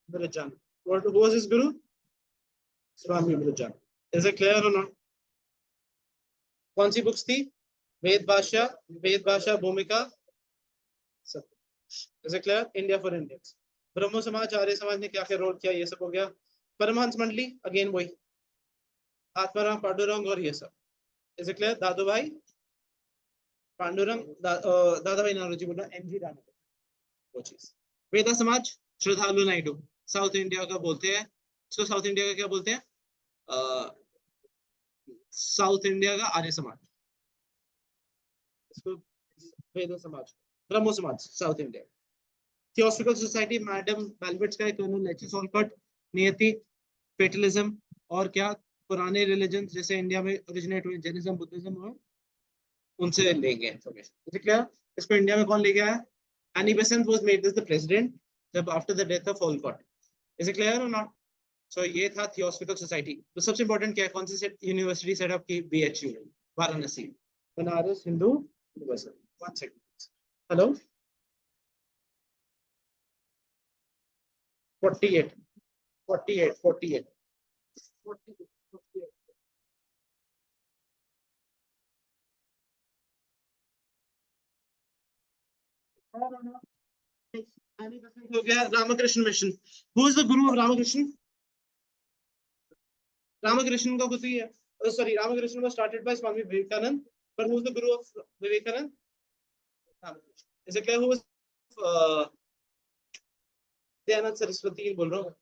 Vivekananda. Who was his guru? Swami Vivekananda. Is it clear or not? कौन सी books थी? वेद Bhasha Bhumika, Satya. Is it clear? India for Indians. Brahmo Samaj, Arya समाज ने क्या क्या role किया, ये सब हो गया। परमहंस मंडली, अगेन वही, आत्माराम पांडुरंग और ये सब। Is it clear? दादू भाई पांडुरंग, दादा भाई नारोजी बोला, एमजी राणा, वो चीज। वेदा समाज, श्रद्धालु नायडू। साउथ इंडिया का बोलते हैं इसको, साउथ इंडिया का क्या बोलते हैं? साउथ इंडिया का आर्य समाज, इसको वेदा Samaj. Brahmo Samaj, south India. Theosophical society, madam वेलवेट्स का, कर्नल एचएस ऑलकॉट। नियति, फेटलिज्म, और क्या पुराने रिलीजन जैसे इंडिया में ओरिजिनेट हुए, जैनिज्म, बुद्धिज्म, और उनसे लेंगे इंफॉर्मेशन। ठीक है? इसको इंडिया में कौन लेके आया? Annie Besant was made as the president जब after the death of Olcott. Is it clear और नॉट? सो ये था थियोसॉफिकल सोसाइटी। तो सबसे इंपॉर्टेंट क्या है, कौन सी यूनिवर्सिटी सेटअप की? BHU, Varanasi, Banaras Hindu university. One second, hello. 48, 48, 48, 48। हो गया Ramakrishna mission. Who is the guru of Ramakrishna? Ramakrishna का खुद ही है, sorry, Ramakrishna was started by Swami Vivekananda, but who is the guru of Vivekananda? Ramakrishna. इसे क्या हुआ? दयानंद सरस्वती बोल रहा हूँ।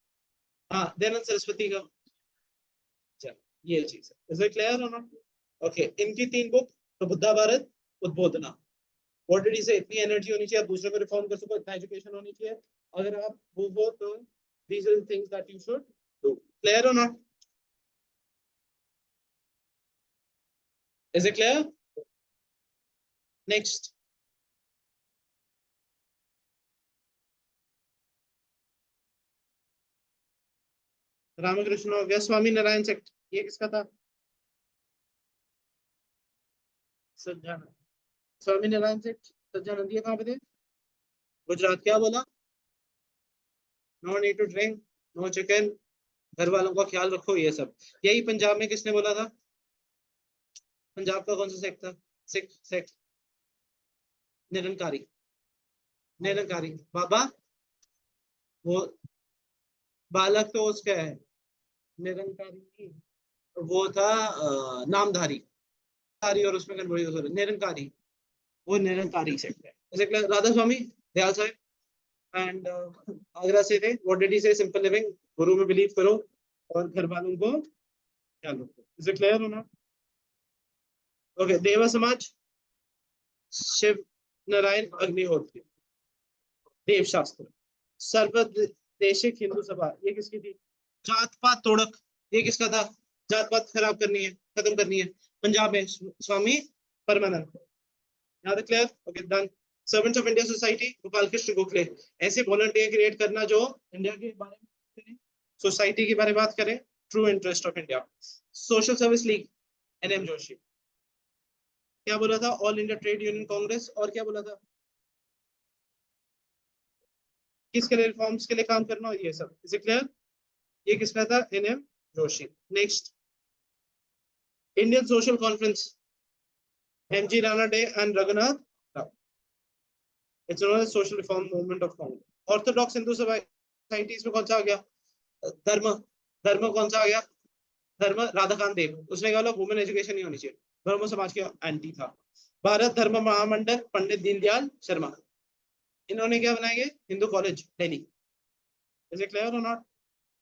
हाँ, दयानंद सरस्वती का। चल, ये चीज है। इज इट क्लियर और नॉट? ओके, इनकी तीन book, Prabuddha Bharat, Udbodhan. What did he say? इतनी एनर्जी होनी चाहिए, आप दूसरे को रिफॉर्म कर सको, इतना एजुकेशन होनी चाहिए। अगर आप वो हो तो these are the things that you should do. Clear or not? Is it clear? Next. Ramakrishna हो गया। स्वामी नारायण सेक्ट ये किसका था? सज्जानंद। स्वामी नारायण सेक्ट सज्जानंद ये कहाँ पे थे? गुजरात। क्या बोला? No need to drink, no chicken, घर वालों का ख्याल रखो, ये सब। यही पंजाब में किसने बोला था? पंजाब का कौन सा सेक्ट था? सिख सेक्ट। निरंकारी। निरंकारी बाबा वो बालक तो उसका है निरंकारी नहीं, वो था नामधारी। धारी और उसमें कन्वर्ट निरंकारी, वो निरंकारी सेक्ट है। जैसे राधा स्वामी दयाल साहब एंड आगरा से थे। व्हाट डिड ही से? सिंपल लिविंग, गुरु में बिलीव करो और घर वालों को ख्याल रखो। इज इट क्लियर होना? ओके। देवा समाज शिव नारायण अग्निहोत्री। देव शास्त्र। सर्वदेशिक हिंदू सभा ये किसकी थी? जात पात तोड़क ये किसका था? जात पात खराब करनी है, खत्म करनी है। पंजाब में स्वामी परमानंद। यहाँ तक clear? Okay done. Servants of India society Gopal Krishna Gokhale. ऐसे वॉलंटियर क्रिएट करना जो इंडिया के बारे में करें, सोसाइटी के बारे में बात करें, true interest of India. Social service league NM Joshi. क्या बोला था? All India trade union congress. और क्या बोला था? किसके लिए? रिफॉर्म्स के लिए काम करना हो, ये सब। Is it clear? ये किसका था? NM Joshi. Next, Indian social conference MG Ranade and Raghunath Rao. It's known as social reform movement of congress. Orthodox Hindu society इसमें कौन सा आ गया? धर्म। धर्म कौन सा आ गया? धर्म राधाकांत देव। उसने कहा वुमेन एजुकेशन नहीं होनी चाहिए, धर्म समाज के एंटी था। भारत धर्म महामंडल पंडित दीनदयाल शर्मा। इन्होंने क्या बनाएंगे? Hindu college Delhi. Is it clear और नॉट?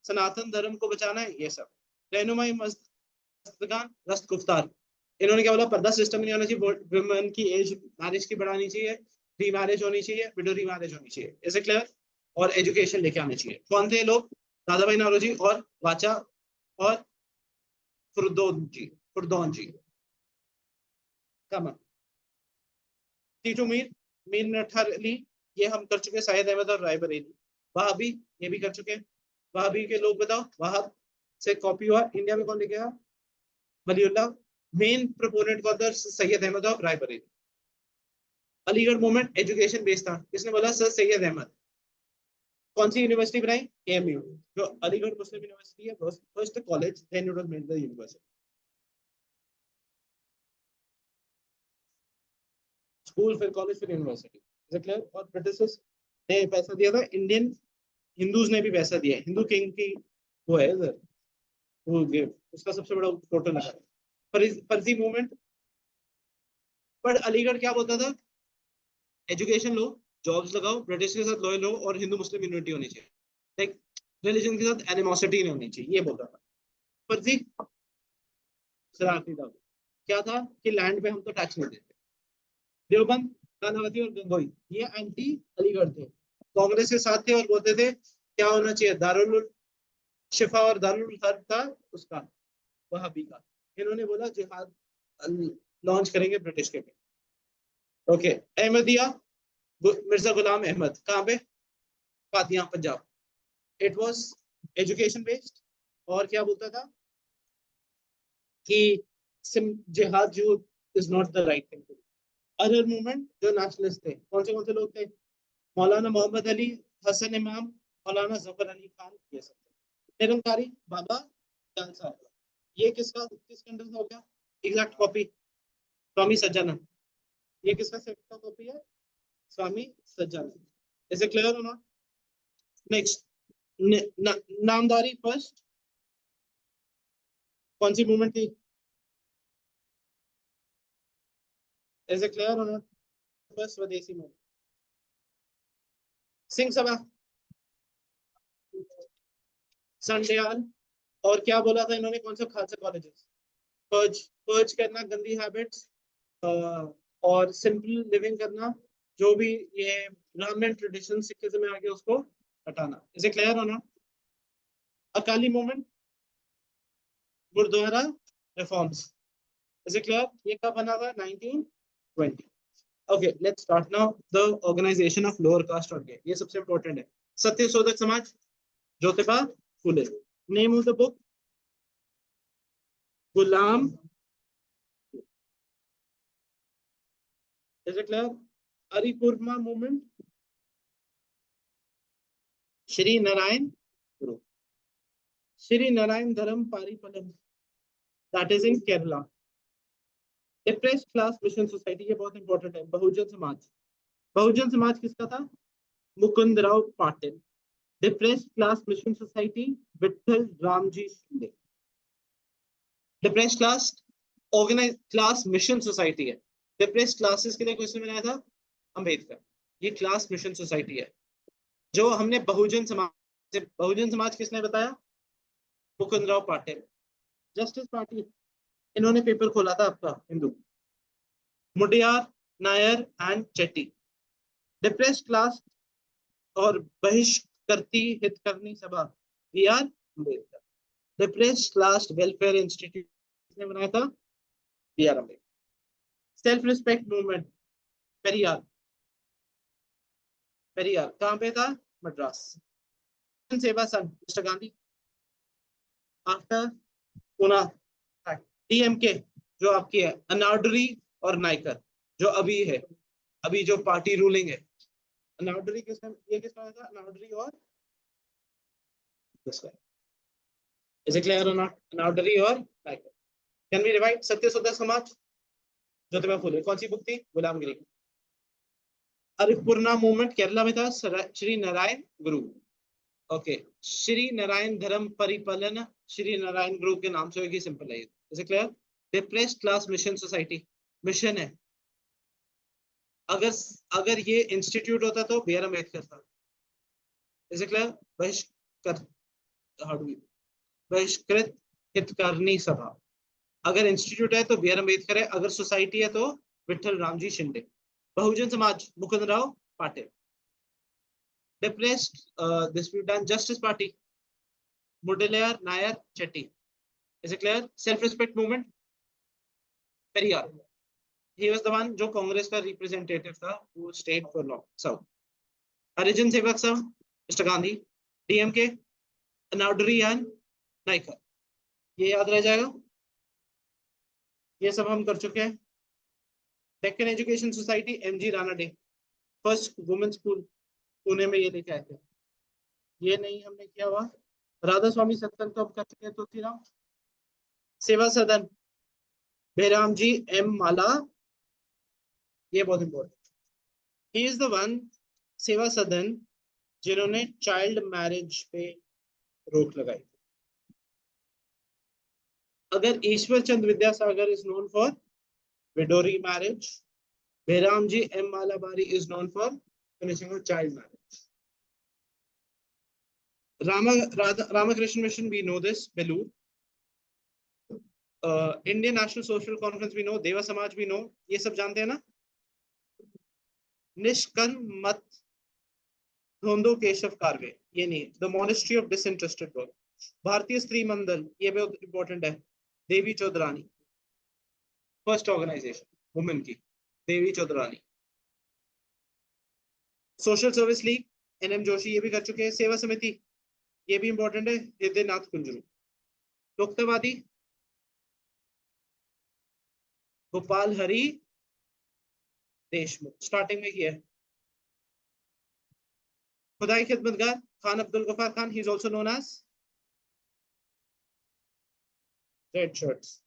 सनातन धर्म को बचाना है, ये सब। रहनुमाई मस्तकान रस्त गुफ्तार। इन्होंने क्या बोला? पर्दा सिस्टम नहीं होना चाहिए, वुमेन की एज मैरिज की बढ़ानी चाहिए, री मैरिज होनी चाहिए, विडो री मैरिज होनी चाहिए। Is it clear? और एजुकेशन लेके आने चाहिए। कौन थे ये लोग? दादा भाई नौरोजी और वाचा और फुरदौन जी। फुरदौन जी कमा। टीटू मीर, मीर नटहर अली ये हम कर चुके। साहिद अहमद और रायबरेली। वहाबी ये भी कर चुके। वहाबी के लोग बताओ, वहाब से कॉपी हुआ। इंडिया में कौन लेके आया? वलीउल्लाह। मेन प्रोपोनेंट कौन था? सैयद अहमद और Raebareli. Aligarh movement education based था। किसने बोला? सर सैयद अहमद। कौन सी यूनिवर्सिटी बनाई? एएमयू, जो अलीगढ़ मुस्लिम यूनिवर्सिटी है, first college, then it was made the university. School फिर कॉलेज फिर यूनिवर्सिटी। Is it clear? और ब्रिटिशर्स ने पैसा दिया था, इंडियन हिंदूज ने भी पैसा दिया है। हिंदू किंग की वो है इधर, वो गिफ्ट उसका सबसे बड़ा फोटो लगा है। फर्जी मूवमेंट। पर अलीगढ़ क्या बोलता था? एजुकेशन लो, जॉब्स लगाओ, ब्रिटिश के साथ लॉयल हो और हिंदू मुस्लिम यूनिटी होनी चाहिए, लाइक रिलीजन के साथ एनिमोसिटी नहीं होनी चाहिए, ये बोलता था। फर्जी शरारती था। क्या था कि लैंड पे हम तो टैक्स नहीं देते। देवबंद, नानावती और गंगोई ये एंटी अलीगढ़ थे, कांग्रेस के साथ थे और बोलते थे क्या होना चाहिए? दारुल शिफा और दारुल हर्ब था उसका, वहाबी का। इन्होंने बोला जिहाद लॉन्च करेंगे ब्रिटिश के। ओके। अहमदिया मिर्जा गुलाम अहमद कहाँ पे? फातिया Punjab. It was education based. और क्या बोलता था कि जिहाद जो is not the right thing. Other movement जो नेशनलिस्ट थे, कौन से लोग थे? मौलाना मोहम्मद अली, हसन इमाम, मौलाना जफर अली खान, ये सब थे। निरंकारी बाबा जान साहब। ये किस कंट्री से हो गया? एग्जैक्ट कॉपी स्वामी सज्जानंद। ये किसका सेक्ट का कॉपी है? स्वामी सज्जानंद। इज इट क्लियर और नॉट? नेक्स्ट, नामधारी फर्स्ट कौन सी मूवमेंट थी? इज इट क्लियर और नॉट? फर्स्ट स्वदेशी मूवमेंट। सिंह सभा, संडयाल। और क्या बोला था इन्होंने? कौन सा खालसा कॉलेजेस? पर्ज, पर्ज करना गंदी हैबिट्स और सिंपल लिविंग करना, जो भी ये ब्राह्मण ट्रेडिशन सिखिज्म में आ गया उसको हटाना। इसे क्लियर होना? Akali movement, gurdwara reforms. इसे क्लियर? ये कब बना था? 1920। Okay let's start now the organisation of lower caste और ये सबसे इंपॉर्टेंट है। सत्य शोधक समाज, Jyotiba Phule. Name of the book? Ghulam. Is it clear? Aripurna movement. Shri Narayan Guru. Shri Narayan Dharam Paripalam. That is in Kerala. Depressed class mission society, ये बहुत important है. बहुजन समाज. बहुजन समाज किसका था? Mukund Rao Patil. Depressed class mission society, Vitthal Ramji Shinde. Depressed class organized class mission society है. Depressed classes के लिए question बनाया था अंबेडकर. ये क्लास मिशन सोसाइटी है. जो हमने बहुजन समाज किसने बताया? मुकुंद राव पाटिल. जस्टिस पार्टी, इन्होंने पेपर खोला था आपका Hindu. Mudaliar, Nair and Chetty. Depressed class और Bahishkrit Hitkarini Sabha, B R Ambedkar. Depressed class welfare institute किसने बनाया था? B R Ambedkar. Self respect movement, Periyar. Periyar कहां पे था? Madras. Seva Sangh, mister Gandhi. After Poona. DMK जो आपकी है, अनाउडरी और नाइकर, जो अभी है, अभी जो पार्टी रूलिंग है. अनाउडरी किसने, ये किसका था? अनाउडरी और किसका? इज इट क्लियर और नॉट? अनाउडरी और नाइकर. Can we रिवाइड? सत्य शोधक समाज, ज्योतिबा फुले. कौन सी बुक थी? गुलामगिरी. अरिपुर्ना मूवमेंट केरला में था, श्री नारायण गुरु. ओके. श्री नारायण धर्म परिपालन, श्री नारायण गुरु के नाम से होगी, सिंपल है. Is it clear? Depressed class mission society, mission है. अगर ये इंस्टीट्यूट होता तो बी आर अम्बेडकर था. Is it clear? बहिष्कृत हितकारिणी सभा. अगर इंस्टीट्यूट है तो बी आर अम्बेडकर है. अगर सोसाइटी है तो Vitthal Ramji Shinde. Bahujan Samaj, Mukund Rao Patil. Depressed, this we've done. Justice Party, Mudaliar, Nair, Chetty. Is it clear? Self-respect movement, Periyar. He was the one जो कांग्रेस का रिप्रेजेंटेटिव था, who stayed for long. So, Harijan Sevak Sangh, mister Gandhi. DMK, Annadurai and Naicker. ये याद रह जाएगा. ये सब हम कर चुके हैं. Deccan education society, M G Rana day. First women school Pune में ये लेके आए थे. ये नहीं हमने किया हुआ. राधा स्वामी सत्संग तो हम कर चुके हैं. तुलसीराम सेवा सदन, बेराम जी एम माला. ये बहुत important. He is the one, Seva Sadan, जिन्होंने चाइल्ड मैरिज पे रोक लगाई. अगर Ishwar Chand Vidyasagar is known for widow marriage, Behram ji M Malabari is known for finishing of child marriage. Ramakrishna Mission, we know this, Belur. Indian National Social Conference we know, Deva Samaj we know. ये सब जानते हैं ना? निष्कर्म मत धोंदो केशव कारवे, ये नहीं. The Monastery of Disinterested Work. भारतीय स्त्री मंडल, ये बहुत इंपॉर्टेंट है. Devi Chaudhurani, first organisation women की, Devi Chaudhurani. Social service league, NM Joshi, ये भी कर चुके हैं. सेवा समिति, ये भी इंपॉर्टेंट है, हृदयनाथ कुंजरू. लोकतावादी, गोपाल हरि देशमुख, स्टार्टिंग में किया है. Khudai Khidmatgar, Khan Abdul Ghaffar Khan, he is also known as red shirts.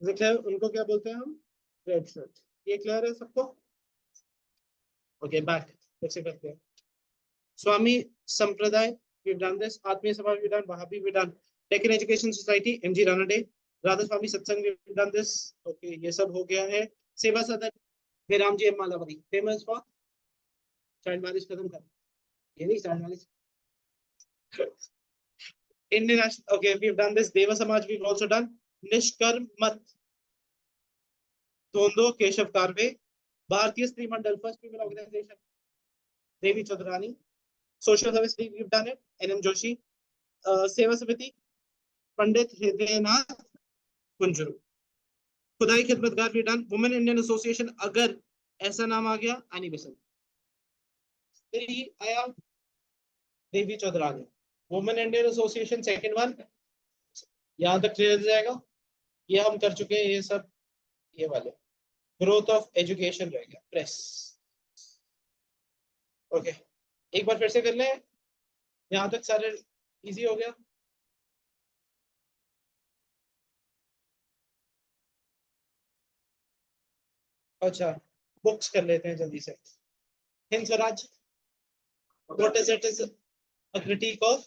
उनको क्या बोलते हैं हम? Red shirt. ये क्लियर है सबको? ओके, बैक कैसे करते हैं. स्वामी संप्रदाय, we've done this. आत्मीय Sabha we've done. Wahabi we've done. Deccan education society, M G Ranade. Radha Swami Satsang we've done this. Okay, ये सब हो गया है. Seva Sadan, Behram ji M Malabari, famous for child marriage खत्म कर. ये नहीं child marriage. Indian national, okay, we've done this. देवा समाज we've also done. निष्कर्म मत धोंदो Keshav Karve. Bharatiya Stri Mandal, first female organisation, Devi Chaudhurani. Social service league we've done it, N M Joshi. Seva Samiti, Pandit Hridaynath Kunzru. खुदाई खिदमतगार भी डन। वुमेन इंडियन एसोसिएशन, अगर ऐसा नाम आ गया, आनी बेसंत। फिर ये आया Devi Chaudhurani, women Indian association second one. यहाँ तक क्लियर हो जाएगा। ये हम कर चुके हैं ये सब, ये वाले। ग्रोथ ऑफ एजुकेशन रह गया, प्रेस। ओके, एक बार फिर से कर लें। यहाँ तक सारे इजी हो गया। अच्छा, बुक्स कर लेते हैं जल्दी से। Hind Swaraj, what is it? Is a critique of,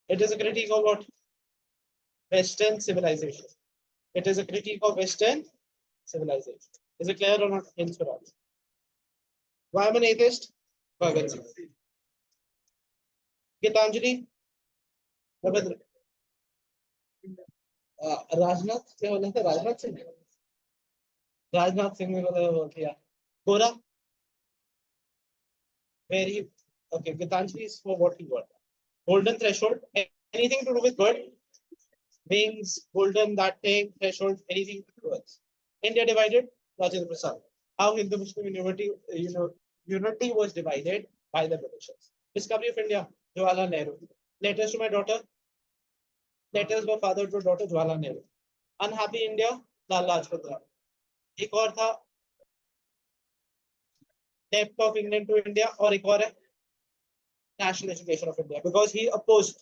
it is a critique of what? Western civilization. It is a critique of Western civilization. Is it clear or not? Hind Swaraj. Why am an atheist? Bhagat Singh. Gitanjali, Rabindra, Rajnath, क्या बोला था? राजनाथ सिंह, राजनाथ सिंह ने बोल दिया। गोरा, very okay. Gitanjali is for what he got. Golden threshold, anything to do with bird, wings, golden, that thing, threshold, anything towards. India divided, Rajendra Prasad. How Hindu Muslim unity, unity was divided by the Britishers. Discovery of India, Jawaharlal Nehru. Letters to my daughter, letters by father to daughter, Jawaharlal Nehru. Unhappy India, Lala Lajpat Rai. एक और था डेप्थ of England to India, और एक और है national education of India, because he opposed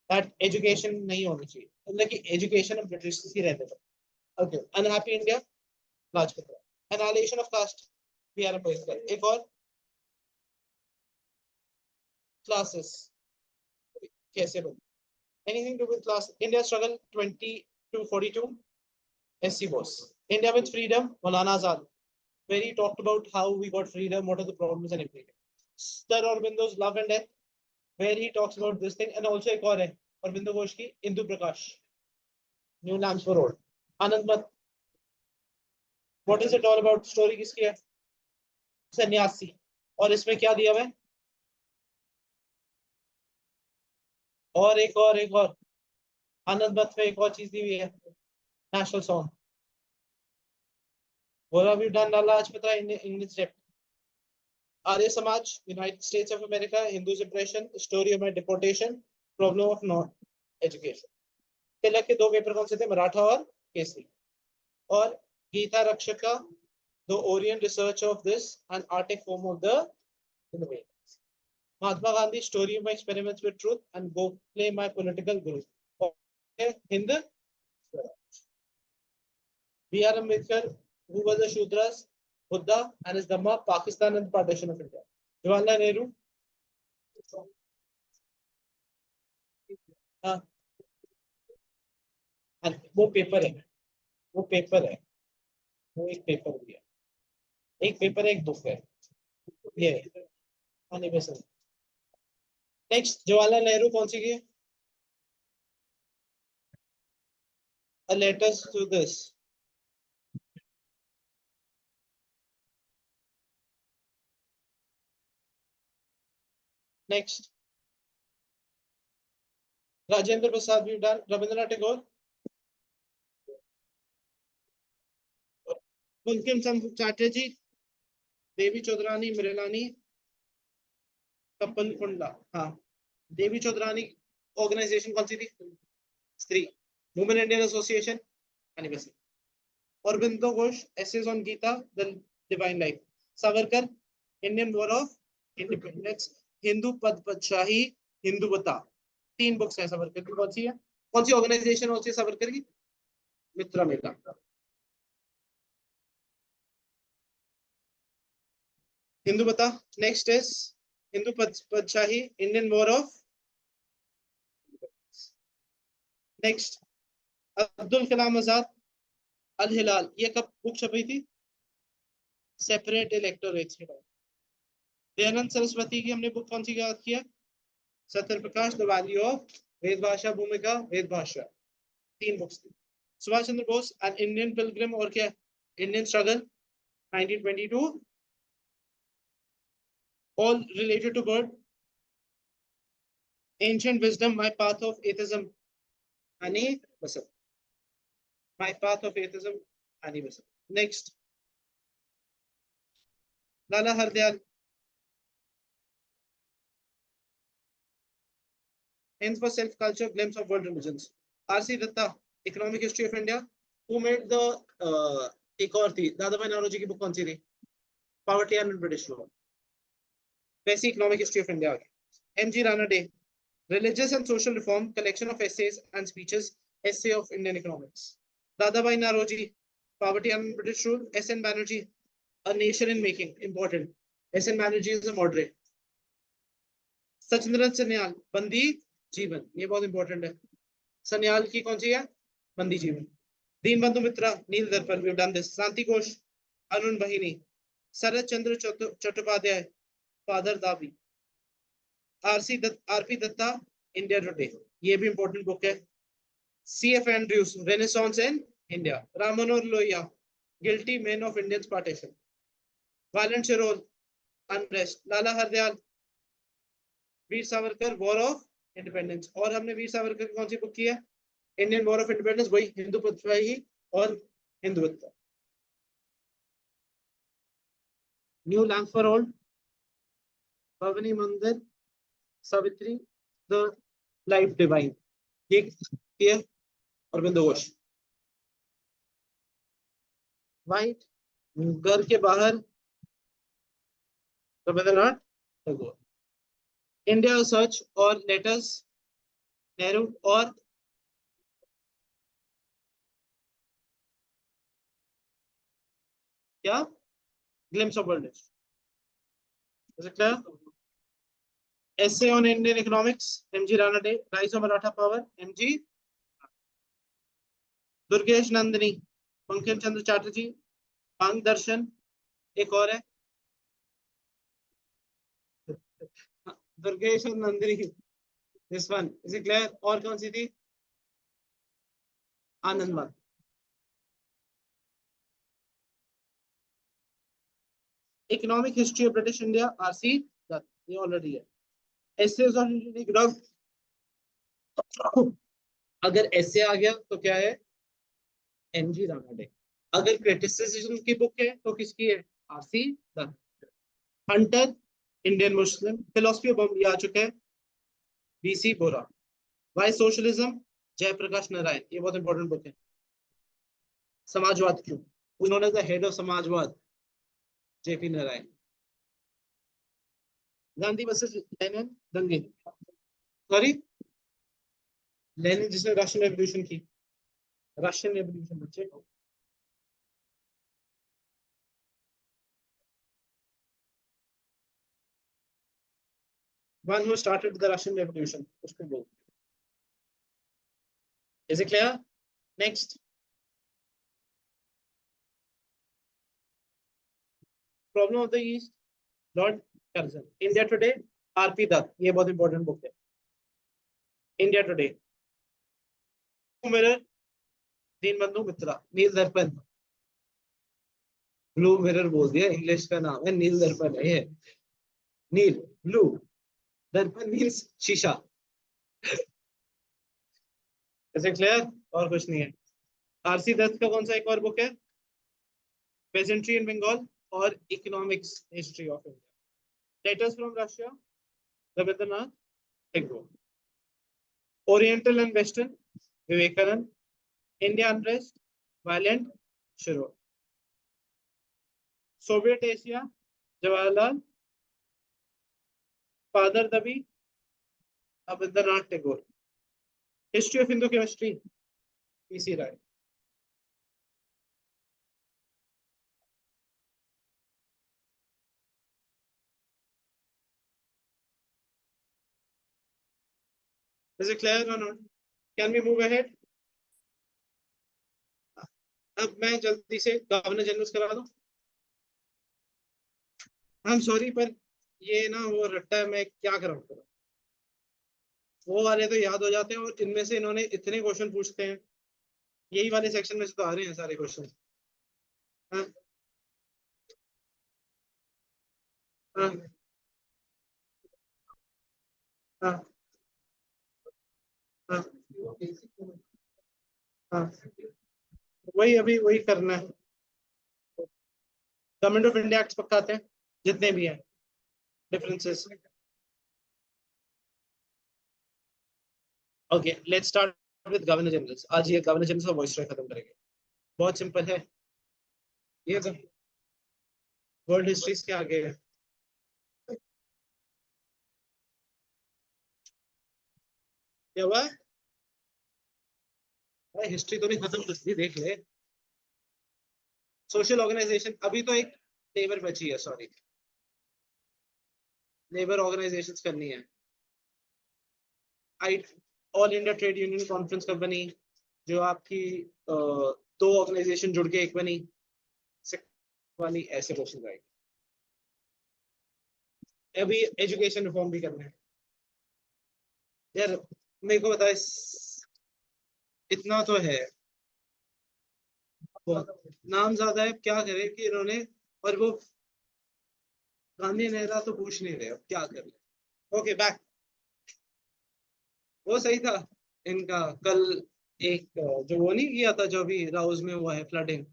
that education नहीं होनी चाहिए, मतलब कि एजुकेशन ब्रिटिश ही रहते थे। Okay, unhappy India, Lajpat Rai. Analysis of caste, B R Ambedkar. एक और क्लासेस कैसे बने, anything to with class. India struggle 20 to 42, SC Bose. India with freedom, Maulana Azad, where he talked about how we got freedom, what are the problems and everything. Sir Aurobindo's Love and Death, where he talks about this thing, and also एक और है Aurobindo Ghosh की Indu Prakash, New Lamps for Road. Anand Mat, what is it all about? Story किसकी है? सन्यासी। और इसमें क्या दिया हुआ है? और एक और आनंद मत में एक और चीज दी हुई है, national song. What have you done, Lala Lajpat Rai, in English rap? Arya Samaj, United States of America, Hindus oppression, story of my deportation, problem of non-education. तिलक के दो पेपर कौन से थे? मराठा और केसरी। और Gita Rakshaka, the Orient research of this and Arctic form of the Vedas. Mahatma Gandhi, story of my experiments with truth, and go play my political guru. Hind Swaraj. B.R. Ambedkar, who was the Shudras, Buddha and his Dhamma, Pakistan and the partition of India. Jawaharlal Nehru. हाँ, वो paper है, वो paper है, वो एक paper भी है, एक पेपर है, एक बुक है, ये आने में सर। नेक्स्ट, जवाहरलाल नेहरू कौन सी की? A letters to this. Next, Rajendra Prasad, we've done. Rabindranath Tagore, Bankim Chatterjee, Devi Chaudhurani, Mrinalini, Kapal Kunda. हाँ, देवी चौधरानी ऑर्गेनाइजेशन कौन सी थी? स्त्री। Women Indian association, anniversary. Aurobindo Ghosh, essays on Gita, the divine life. Savarkar, Indian war of independence, Hindu Pad Padshahi, Hindu बता। 3 बुक्स हैं सावरकर की। कौन सी है? कौन सी ऑर्गेनाइजेशन कौन सी सावरकर की? मित्रा मेला। हिंदू बता। Next is Hindu Padshahi, Indian war of. Next, Abdul Kalam Azad, Al Hilal. ये कब बुक छपी थी? सेपरेट इलेक्टोरेट्स के बाद। दयानंद सरस्वती की हमने बुक कौन सी याद किया? Satya Prakash, the value of वेद भाषा, भूमिका वेद भाषा। 3 बुक्स थी। Subhash Chandra Bose, an Indian Pilgrim, और क्या? Indian struggle 1922, all related to bird. Ancient wisdom, my path of atheism, Ani Basant. My path of atheism, animism. Next, Lala Hardayal. Hence for self-culture, glimpse of world religions. R.C. Datta, Economic History of India. Who made the एक और थी दादाभाई नौरोजी की book कौन सी थी? Poverty and British Rule. वैसी Economic History of India. M.G. Ranade, Religious and Social Reform, collection of essays and speeches, Essay of Indian Economics. Dadabhai Naoroji, Poverty and British Rule. S.N. Banerjee, A Nation in Making, important. S.N. Banerjee is a moderate. सचिंद्रन Sanyal, बंदी जीवन, ये बहुत important है. सन्याल की कौन सी है? बंदी जीवन. दीन बंधु मित्रा, नील दर्पण, we've done this. शांति घोष, अरुण बहिनी. शरद चंद्र चट्टोपाध्याय, फादर दाबी. आरपी दत्ता, इंडिया टुडे, ये भी इंपॉर्टेंट बुक है. C.F. Andrews, Renaissance in India. Ram Manohar Lohia, Guilty Men of Indian Partition. Violent Shirol, Unrest. Lala Hardayal, Veer Savarkar, war of independence. और हमने वीर सावरकर की कौन सी बुक की है? इंडियन वॉर ऑफ इंडिपेंडेंस, वही हिंदुत्वही और Hindutva. New land for old, Bhavni मंदिर, सावित्री, द लाइफ डिवाइन, ये और बिंदु घोष. वाइट, घर के बाहर, रविंद्रनाथ टैगोर. इंडिया सर्च और लेटर्स, नेहरू और क्या? Glimpse of world. Is it clear? Essay on Indian economics, M.G. Ranade. Rise of Maratha power, M.G. Durgesh Nandini, Bankim Chandra Chatterjee, अंग दर्शन, एक और है दुर्गेश और Nandini. This one is it clear? और कौन सी थी? Anandamath. Economic history of British India, R C Dutt, ये ऑलरेडी है. एसेज ऑन इंडियन इकोनॉमिक्स, अगर ऐसे आ गया तो क्या है? एमजी रानाडे. अगर क्रिटिसिज्म की बुक है तो किसकी है? RC Dutt. Hunter, Indian Muslim. Philosophy of ये आ चुका है, BC Bora. Why socialism, Jayaprakash Narayan, ये बहुत इंपॉर्टेंट बुक है. समाजवाद क्यों, उन्होंने द हेड ऑफ समाजवाद, JP Narayan. Gandhi versus Lenin दंगे, सॉरी लेनिन जिसने रशियन रेवोल्यूशन की, रशियन रेवोल्यूशन बच्चे को. One who started the Russian Revolution, उसको बोल. Is it clear? Next. Problem of the East, Lord Curzon. India Today, R.P. Dutt, ये बहुत इंपॉर्टेंट बुक है. India today. मिरर, दीनबंधु मित्रा, नील दर्पण. ब्लू मिरर बोल दिया, इंग्लिश का नाम है नील दर्पण है ये. नील, ब्लू, दर्पण मीन्स शीशा. इसे क्लियर? और कुछ नहीं है. आरसी दत्त का कौन सा एक और बुक है? पेजेंट्री इन बंगाल और economics history of India. Letters from Russia, Rabindranath Tagore. Oriental and western, Vivekananda. India unrest, Valentine Chirol. Soviet Asia, Jawaharlal. Father दबी, Rabindranath Tagore. History of Hindu chemistry, P C Ray. Is it clear or not? Can we move ahead? अब मैं जल्दी से governor general करा दूं. I am sorry पर ये ना वो रट्टा है, मैं क्या करूं. वो वाले तो याद हो जाते हैं और इनमें से इन्होंने इतने क्वेश्चन पूछते हैं, यही वाले सेक्शन में से तो आ रहे हैं सारे क्वेश्चन. हाँ हाँ हाँ हाँ हाँ. वही अभी वही करना है। गवर्नमेंट ऑफ इंडिया एक्ट पक्काते हैं जितने भी हैं differences. Okay let's start with governor general. आज ये गवर्नर जनरल का वॉइस खत्म करेंगे। बहुत सिंपल है ये तो, वर्ल्ड हिस्ट्री के आगे है। क्या हुआ? हिस्ट्री तो नहीं खत्म कर दी, देख ले। सोशल ऑर्गेनाइजेशन अभी तो एक लेबर बची है, सॉरी, लेबर ऑर्गेनाइजेशन करनी है। आई all India trade union conference कब बनी? जो आपकी दो ऑर्गेनाइजेशन जुड़ के एक बनी, वाली ऐसे क्वेश्चन आएंगे। अभी एजुकेशन रिफॉर्म भी करना है यार। मेरे को बता इतना तो है, नाम ज्यादा है, क्या करे कि इन्होंने, और वो गांधी नेहरा तो पूछ नहीं रहे, अब क्या करे। Okay back. वो सही था इनका कल, एक जो वो नहीं किया था जो भी राउज में हुआ है फ्लडिंग,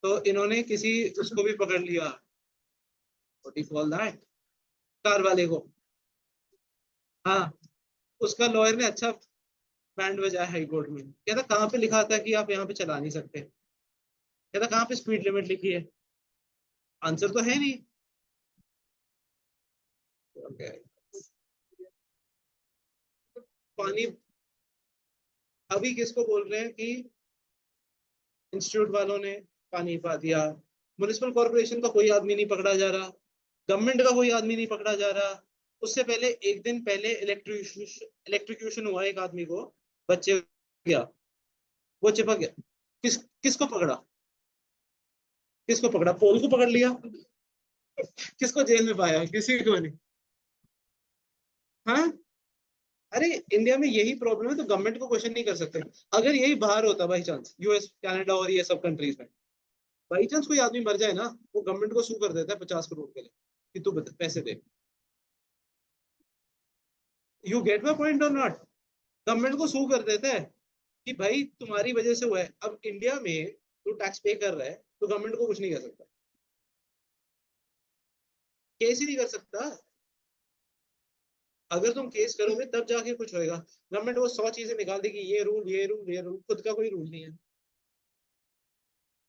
तो इन्होंने किसी उसको भी पकड़ लिया, what you call that, car वाले को। हाँ, उसका लॉयर ने अच्छा बैंड बजाया हाई कोर्ट में, कहता कहाँ पे लिखा था कि आप यहाँ पे चला नहीं सकते, कहता कहाँ पे स्पीड लिमिट लिखी है, आंसर तो है नहीं। Okay. पानी अभी किसको बोल रहे हैं कि इंस्टीट्यूट वालों ने पानी पा दिया, म्युनिसिपल कॉर्पोरेशन का कोई आदमी नहीं पकड़ा जा रहा, गवर्नमेंट का कोई आदमी नहीं पकड़ा जा रहा। उससे पहले एक दिन पहले इलेक्ट्रिक्यूशन हुआ एक आदमी को, बच्चे गया, वो चिपक गया, किसको पकड़ा? किसको पकड़ा? पोल को पकड़ लिया। किसको जेल में पाया? किसी को नहीं। हाँ, अरे इंडिया में यही प्रॉब्लम है, तो गवर्नमेंट को क्वेश्चन नहीं कर सकते। अगर यही बाहर होता बाई चांस, यूएस कनाडा और ये सब कंट्रीज में, बाई चांस कोई आदमी मर जाए ना, वो गवर्नमेंट को सू कर देता है 50 करोड़ के लिए कि तू पैसे दे। यू गेट माई पॉइंट और नॉट? गवर्नमेंट को सू कर देता है कि भाई तुम्हारी वजह से हुआ है। अब इंडिया में तू टैक्स पे कर रहा है, तो गवर्नमेंट को कुछ नहीं कर सकता, केस ही नहीं कर सकता। अगर तुम केस करोगे तब जाके कुछ होएगा। गवर्नमेंट वो 100 चीजें निकाल देगी, ये रूल ये रूल ये रूल, खुद का कोई रूल नहीं है।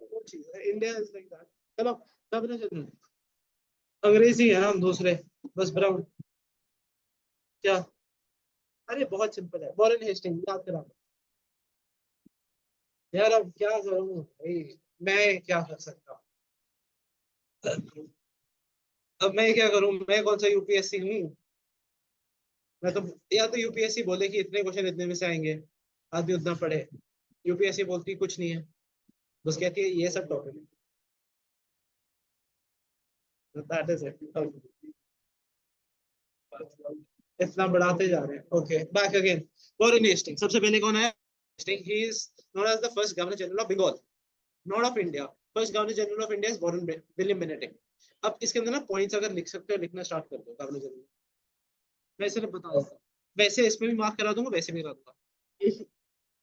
वो चीज है, इंडिया इज लाइक दैट। चलो, तब ना चलो, अंग्रेजी है हम दूसरे, बस ब्राउन। क्या? अरे बहुत सिंपल है, वॉरेन हेस्टिंग याद करा। यार अब क्या करूं भाई, मैं क्या कर सकता हूँ? अब मैं क्या करूं, मैं कौन सा यूपीएससी हूँ? मैं तो, या तो यूपीएससी बोले कि इतने क्वेश्चन इतने में से आएंगे, आदमी उतना पढ़े। यूपीएससी बोलती कुछ नहीं है, बस कहती है ये सब टॉपिक, दैट इज इट। इतना बढ़ाते जा रहे हैं। Okay back again. Warren Hastings सबसे पहले कौन है? He is known as the first governor general of Bengal, not of India. First governor general of India is Warren William Benedict. अब इसके अंदर ना पॉइंट्स अगर लिख सकते हो, लिखना स्टार्ट कर दो गवर्नर जनरल। मैं सिर्फ बता देता हूँ, वैसे इसमें भी मार्क करा दूंगा, वैसे भी करा दूंगा।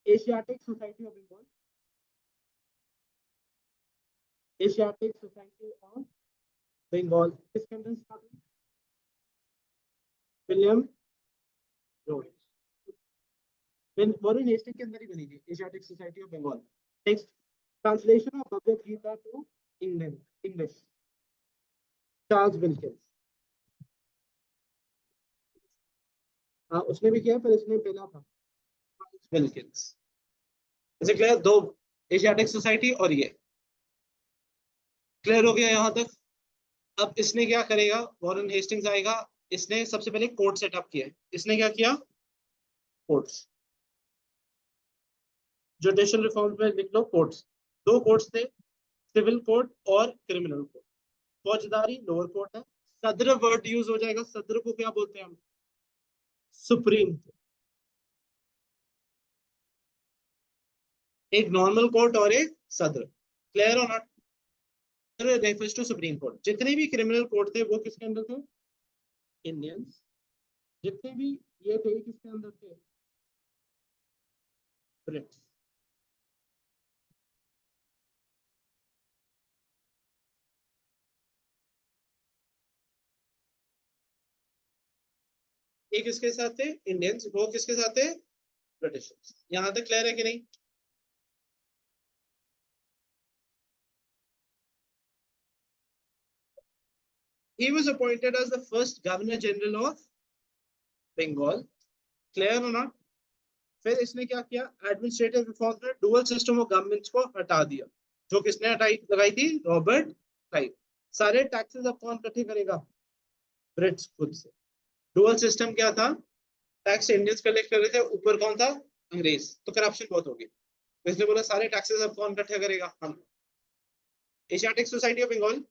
Asiatic society of Bengal, Asiatic society of Bengal किसके अंदर स्टार्ट हुई? William road. वॉरेन हेस्टिंग के अंदर ही बनी थी Asiatic society of Bengal. Next, translation of Bhagavad Gita to England English, Charles Wilkins. हाँ उसने भी किया, पर इसने पहला था विल्किंस। इसे क्लियर? दो, एशियाटिक सोसाइटी और ये क्लियर हो गया यहाँ तक। अब इसने क्या करेगा, वॉरेन हेस्टिंग्स आएगा, इसने सबसे पहले कोर्ट सेटअप किया। इसने क्या किया? कोर्ट्स, जुडिशियल रिफॉर्म में लिख लो कोर्ट्स। दो कोर्ट्स थे, सिविल कोर्ट और क्रिमिनल कोर्ट। फौजदारी लोअर कोर्ट है। सदर वर्ड यूज हो जाएगा, सदर को क्या बोलते हैं हम? सुप्रीम। एक नॉर्मल कोर्ट और एक सदर, क्लियर और not? Refers to supreme court. जितने भी क्रिमिनल कोर्ट थे वो किसके अंदर थे? इंडियंस। जितने भी ये थे किसके अंदर थे? ब्रिट्स। ये किसके साथ थे? इंडियंस। वो किसके साथ थे? ब्रिटिश। यहां तक क्लियर है कि नहीं? He was appointed as the first Governor General of Bengal. Clear हो ना? फिर इसने क्या किया? एडमिनिस्ट्रेटिव रिफॉर्म में डुअल सिस्टम ऑफ गवर्नमेंट्स को हटा दिया। जो किसने हटाई लगाई थी? Robert Clive. सारे टैक्सेस अब कौन इकट्ठे करेगा? ब्रिट्स खुद से। डुअल सिस्टम क्या था? टैक्स इंडियंस कलेक्ट कर रहे थे, ऊपर कौन था? अंग्रेज। तो करप्शन बहुत होगी, तो इसलिए बोला सारे टैक्सेस अब कौन इकट्ठे करेगा? हम। Asiatic society of Bengal,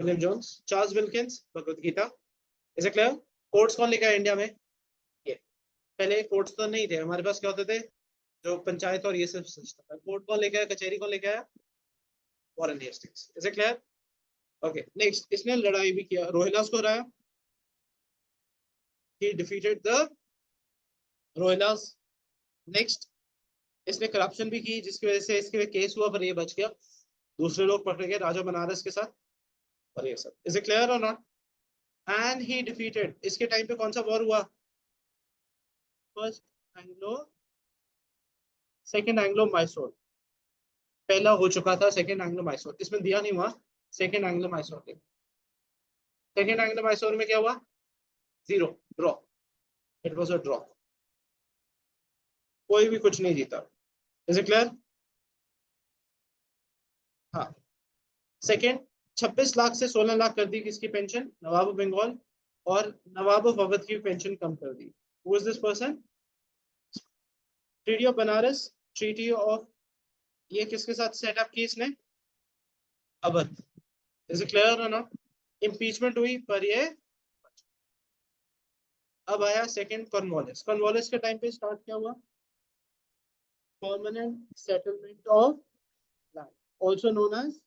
William Jones. Charles Wilkins, Bhagavad Gita. Is clear? Courts कौन लेकर आया इंडिया में? ये। पहले कोर्ट्स तो नहीं थे हमारे पास, क्या होते थे? जो पंचायत और ये सब सिस्टम है। कोर्ट कौन लेके आया? कचहरी कौन लेके आया? Warren Hastings. Is it clear? Okay, next. इसने लड़ाई भी किया, रोहिलास को हराया। He defeated the Rohillas. Next, इसने करप्शन भी की, जिसकी वजह से इसके केस हुआ, पर ये बच गया। दूसरे लोग पकड़े गए राजा बनारस के साथ, और ये सब। इज इट क्लियर और नॉट? And he defeated. इसके टाइम पे कौन सा वॉर हुआ? First Anglo, second Anglo Mysore. पहला हो चुका था, सेकंड एंग्लो मैसूर इसमें दिया नहीं हुआ। Second Anglo Mysore. Second Anglo Mysore में क्या हुआ? Zero, draw. It was a draw. कोई भी कुछ नहीं जीता। Is it clear? हाँ। सेकंड, 26 लाख से 16 लाख कर दी किसकी पेंशन? Nawab of Bengal. और नवाब ऑफ अवध की पेंशन कम कर दी। Who is this person? Treaty of Banaras. Treaty of, ये किसके साथ सेटअप की इसने? अवध। इज इट क्लियर है ना? इम्पीचमेंट हुई, पर ये। अब आया सेकंड, कॉर्नवालिस। कॉर्नवालिस के टाइम पे स्टार्ट क्या हुआ? Permanent settlement of land, also known as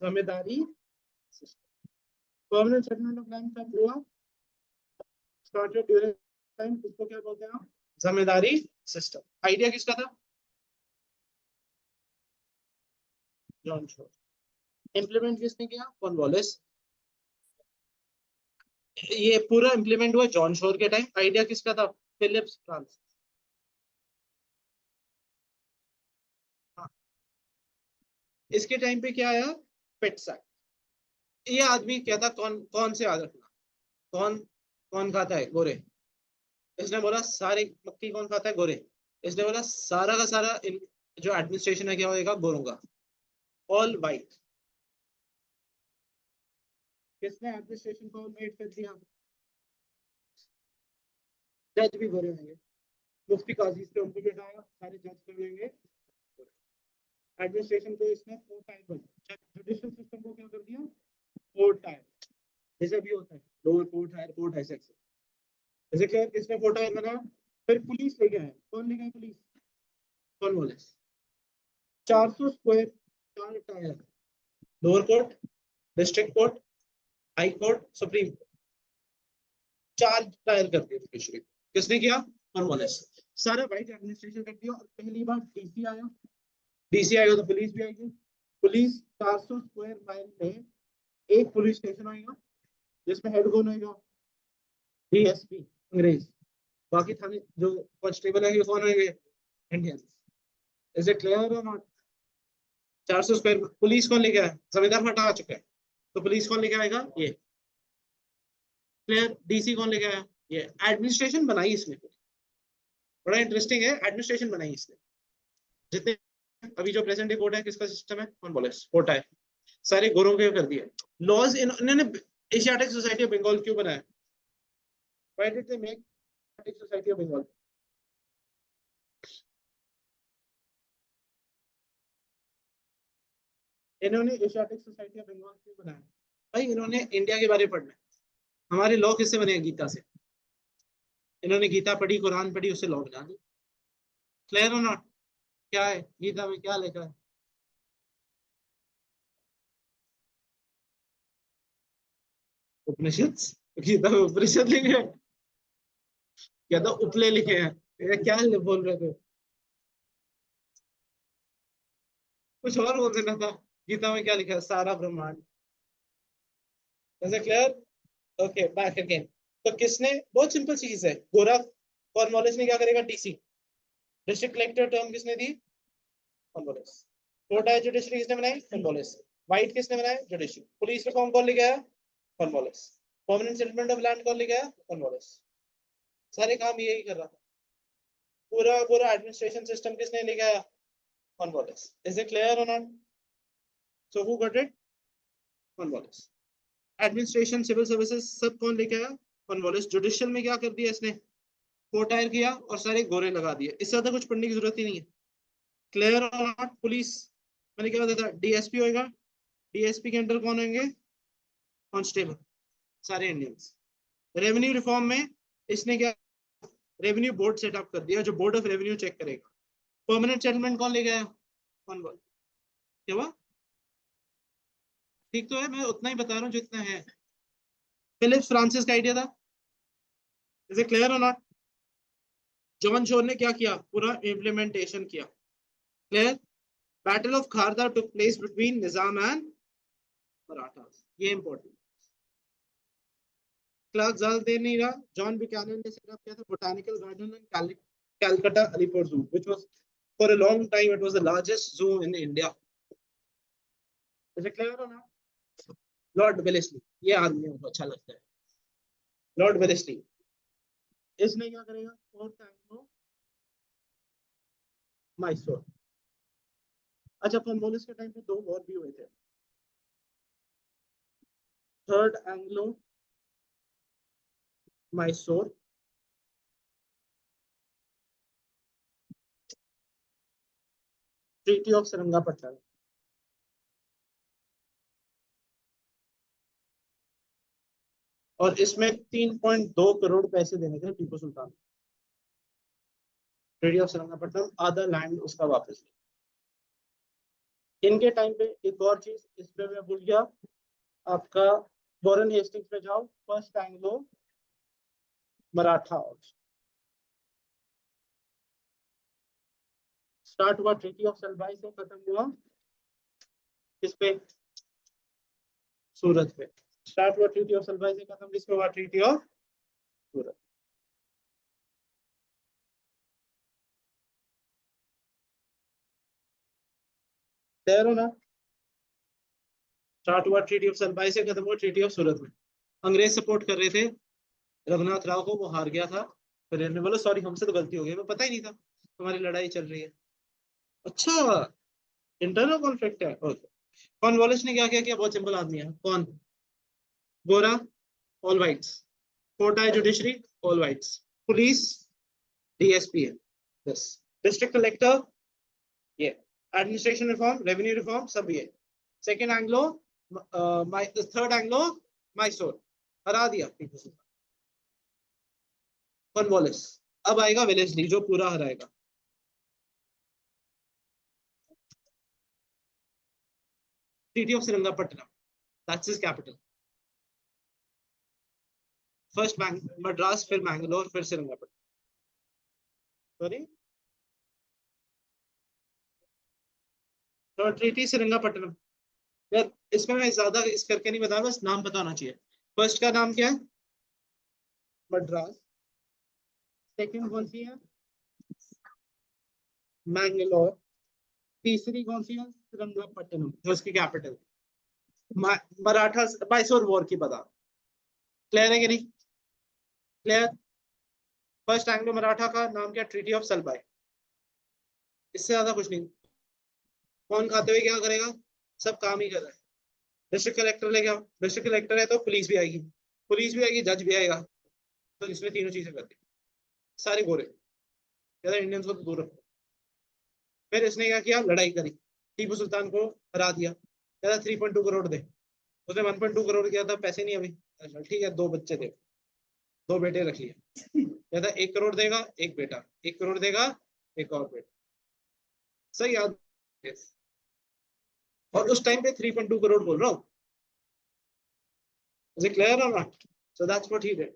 zamindari system. Permanent settlement of land कब हुआ? स्टार्टेड ड्यूरिंग टाइम, इसको क्या बोलते हैं? जमींदारी सिस्टम। आइडिया किसका था? John Shore. इंप्लीमेंट किसने किया? कॉर्नवालिस। ये पूरा इंप्लीमेंट हुआ जॉन शोर के टाइम। आइडिया किसका था? Philips Francis. हाँ। इसके टाइम पे क्या आया? Pitt's act. ये आदमी क्या था? कौन कौन से याद रखना? कौन कौन खाता है? गोरे। इसने बोला सारी मक्खी कौन खाता है? गोरे। इसने बोला सारा का सारा जो एडमिनिस्ट्रेशन है क्या होएगा? गोरों का। All white. किसने एडमिनिस्ट्रेशन को मेड कर दिया? जज भी गोरे होंगे। मुफ्ती काजी से उनको बिठाया, सारे जज कर लेंगे। एडमिनिस्ट्रेशन को इसने फोर टाइप बना। जुडिशियल सिस्टम को क्या कर दिया? Four type. जैसे भी होता है लोअर कोर्ट, हायर कोर्ट, ऐसे ऐसे। जैसे क्या इसने फोर टाइप बनाया। फिर पुलिस लेके आए। कौन लेके आए पुलिस? कौन बोले? 400 square, 4 tyre. Lower court, district court, high court, supreme court. 4 tyre कर दिए जुडिशरी। किसने किया? कॉर्नवालिस। सारा वाइट एडमिनिस्ट्रेशन कर दिया। और पहली बार डीसी आया। डीसी आएगा तो पुलिस भी आएगी। पुलिस 400 स्क्वायर माइल में एक पुलिस स्टेशन आएगा, जिसमें हेड कौन होगा? डीएसपी, अंग्रेज। बाकी थाने जो कांस्टेबल है कौन होंगे? इंडियन। इज इट क्लियर और नॉट? 400 स्क्वायर पुलिस कौन लेके आया? संविधान हटा चुका है, तो पुलिस कौन लेके आएगा? ये। क्लियर? डीसी कौन लेके आया? ये। एडमिनिस्ट्रेशन बनाई इसने। बड़ा इंटरेस्टिंग है, एडमिनिस्ट्रेशन बनाई इसने। जितने अभी जो प्रेजेंट डे कोर्ट है, किसका सिस्टम है? कौन बोले? कोटा है। सारे गोरों के कर दिए लॉज। इन्होंने एशियाटिक सोसाइटी ऑफ बंगाल क्यों बनाया? Why did they make Asiatic society of Bengal? इन्होंने एशियाटिक सोसाइटी ऑफ बंगाल क्यों बनाया? भाई इन्होंने इंडिया के बारे में पढ़ना है। हमारे लॉ किससे बने हैं? गीता से। इन्होंने गीता पढ़ी, कुरान पढ़ी, उससे लॉ बना दी। क्लियर और नॉट? क्या है गीता में, क्या लिखा है? उपनिषद। गीता में उपनिषद लिखे हैं? या तो उपले लिखे हैं? ये क्या बोल रहे थे? कुछ और बोल देना था। गीता में क्या लिखा है? सारा ब्रह्मांड। Is it clear? Okay, back again. तो किसने, बहुत सिंपल चीज है, गोरा कॉर्नवालिस ने क्या करेगा, टीसी। डिस्ट्रिक्ट कलेक्टर टर्म किसने दी, कॉर्नवालिस। कोर्ट है जुडिशरी किसने बनाई, कॉर्नवालिस। वाइट किसने बनाया, जुडिशरी। पुलिस रिफॉर्म कौन लेके आया, Cornwallis. Permanent settlement of land कौन लेके आया, कॉर्नवालिस। सारे काम यही कर रहा था। पूरा पूरा एडमिनिस्ट्रेशन सिस्टम किसने लेके आया, कॉर्नवालिस। इज इट क्लियर और not? So who got it, Cornwallis. Administration, civil services सब कौन लेके आया, कॉर्नवालिस। जुडिशियल में क्या कर दिया इसने, कोर्ट हायर किया और सारे गोरे लगा दिए। इससे ज्यादा कुछ पढ़ने की जरूरत ही नहीं है। क्लियर और नॉट? पुलिस मैंने क्या बताया था, डीएसपी होगा। डीएसपी के अंडर कौन होंगे, कांस्टेबल, सारे इंडियंस। रेवेन्यू रिफॉर्म में इसने क्या, रेवेन्यू बोर्ड सेटअप कर दिया, जो बोर्ड ऑफ रेवेन्यू चेक करेगा। परमानेंट सेटलमेंट कौन ले गया, कौन बोल, क्या हुआ, ठीक तो है, मैं उतना ही बता रहा हूँ जितना है। फिलिप्स फ्रांसिस का आइडिया था। इज इट क्लियर और नॉट? जॉन शोर ने क्या किया, पूरा इम्प्लीमेंटेशन किया। Clear? Battle of Kharda took place between Nizam and Marathas, ये इंपॉर्टेंट। क्लास ज्यादा देर नहीं रहा। जॉन ब्यूकैनन ने सेटअप किया था botanical garden in Calcutta Alipore zoo, which was for a long time it was the largest zoo in India. Is it clear और not? Lord Wellesley, ये आदमी मुझे अच्छा लगता है, लॉर्ड वेलेस्ली। इसने क्या करेगा, फोर्थ एंग्लो मैसूर। अच्छा, कॉर्नवालिस के टाइम पे दो वॉर भी हुए थे। Third Anglo Mysore, treaty of Srirangapatnam. और इसमें 3.2 करोड़ पैसे देने थे टीपू सुल्तान। ट्रीटी ऑफ श्रीरंगापट्टनम, आधा लैंड उसका वापस। इनके टाइम पे एक और चीज इसमें मैं भूल गया, आपका वॉरेन हेस्टिंग्स पे जाओ, फर्स्ट एंग्लो मराठा स्टार्ट हुआ ट्रीटी ऑफ सलबाई से, खत्म हुआ किस पे, सूरत पे। स्टार्ट हुआ ट्रीटी ऑफ सलबाई से, खत्म किस पे हुआ, ट्रीटी ऑफ सूरत। तैयार हो ना? स्टार्ट हुआ ट्रीटी ऑफ सलबाई से, खत्म हुआ ट्रीटी ऑफ सूरत में। अंग्रेज सपोर्ट कर रहे थे रघुनाथ राव को, वो हार गया था। फिर इन्होंने बोला सॉरी हमसे तो गलती हो गई, हमें पता ही नहीं था तुम्हारी लड़ाई चल रही है। अच्छा, इंटरनल कॉन्फ्लिक्ट है, ओके। कॉर्नवालिस ने क्या क्या किया, बहुत सिंपल आदमी है। कौन, गोरा, ऑल वाइट्स। कोर्ट है judiciary, all whites. Police, DSP है, बस। डिस्ट्रिक्ट कलेक्टर, ये। एडमिनिस्ट्रेशन रिफॉर्म, रेवेन्यू रिफॉर्म, सब ये। Second Anglo, third Anglo Mysore, हरा दिया टीपू सुल्तान, कॉर्नवालिस। अब आएगा वेलेस्ली जो पूरा हराएगा। Treaty of Srirangapatnam, that's his capital. First Madras, फिर मैंगलोर, फिर श्रीरंगापट्टनम। सॉरी, तो ट्रीटी श्रीरंगापट्टनम। यार इसमें मैं ज्यादा इस करके नहीं बता, बस नाम पता होना चाहिए। फर्स्ट का नाम क्या है, मद्रास। सेकंड कौन सी है, मैंगलोर। तीसरी कौन सी है, श्रीरंगापट्टनम, जो उसकी कैपिटल। मराठा मैसूर वॉर की बता। क्लियर है कि नहीं? क्लियर? फर्स्ट एंग्लो मराठा का नाम क्या, ट्रीटी ऑफ सलबाई। इससे ज्यादा कुछ नहीं। कौन खाते हुए क्या करेगा, सब काम ही कर रहा है। डिस्ट्रिक्ट कलेक्टर लेके आओ, डिस्ट्रिक्ट कलेक्टर है तो पुलिस भी आएगी, पुलिस भी आएगी, जज भी आएगा। तो इसमें तीनों चीजें करती है। सारे गोरे, ज्यादा इंडियंस को तो दूर रखो। फिर इसने क्या किया, लड़ाई करी, टीपू सुल्तान को हरा दिया। कहता 3.2 करोड़ दे। उसने 1.2 करोड़ किया था, पैसे नहीं अभी। अच्छा, ठीक है, दो बच्चे दे, दो बेटे रख लिए। कहता 1 करोड़ देगा, एक बेटा, 1 करोड़ देगा, एक और बेटा। सही याद? और उस टाइम पे 3.2 करोड़ बोल रहा हूँ। Is it clear or not? So that's what he did.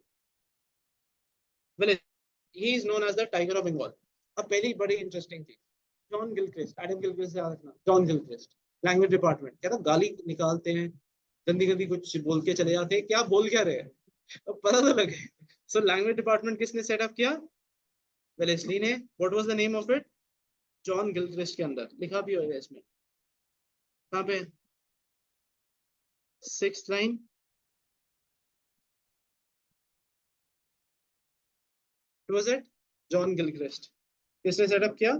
Well, he is known as the Tiger of Bengal. अब पहली बड़ी इंटरेस्टिंग थी, जॉन गिलक्रिस्ट, एडम गिलक्रिस्ट से याद रखना, जॉन गिलक्रिस्ट। लैंग्वेज डिपार्टमेंट, कहता गाली निकालते हैं, गंदी गंदी कुछ बोल के चले जाते हैं, क्या बोल क्या रहे हैं, अब पता तो लगे। सो लैंग्वेज डिपार्टमेंट किसने सेटअप किया? वेलेस्ली ने। What was the name of it? John Gilchrist के अंदर लिखा भी होगा इसमें, कहाँ पे? 6th line. Was it John Gilchrist? किसने सेटअप किया?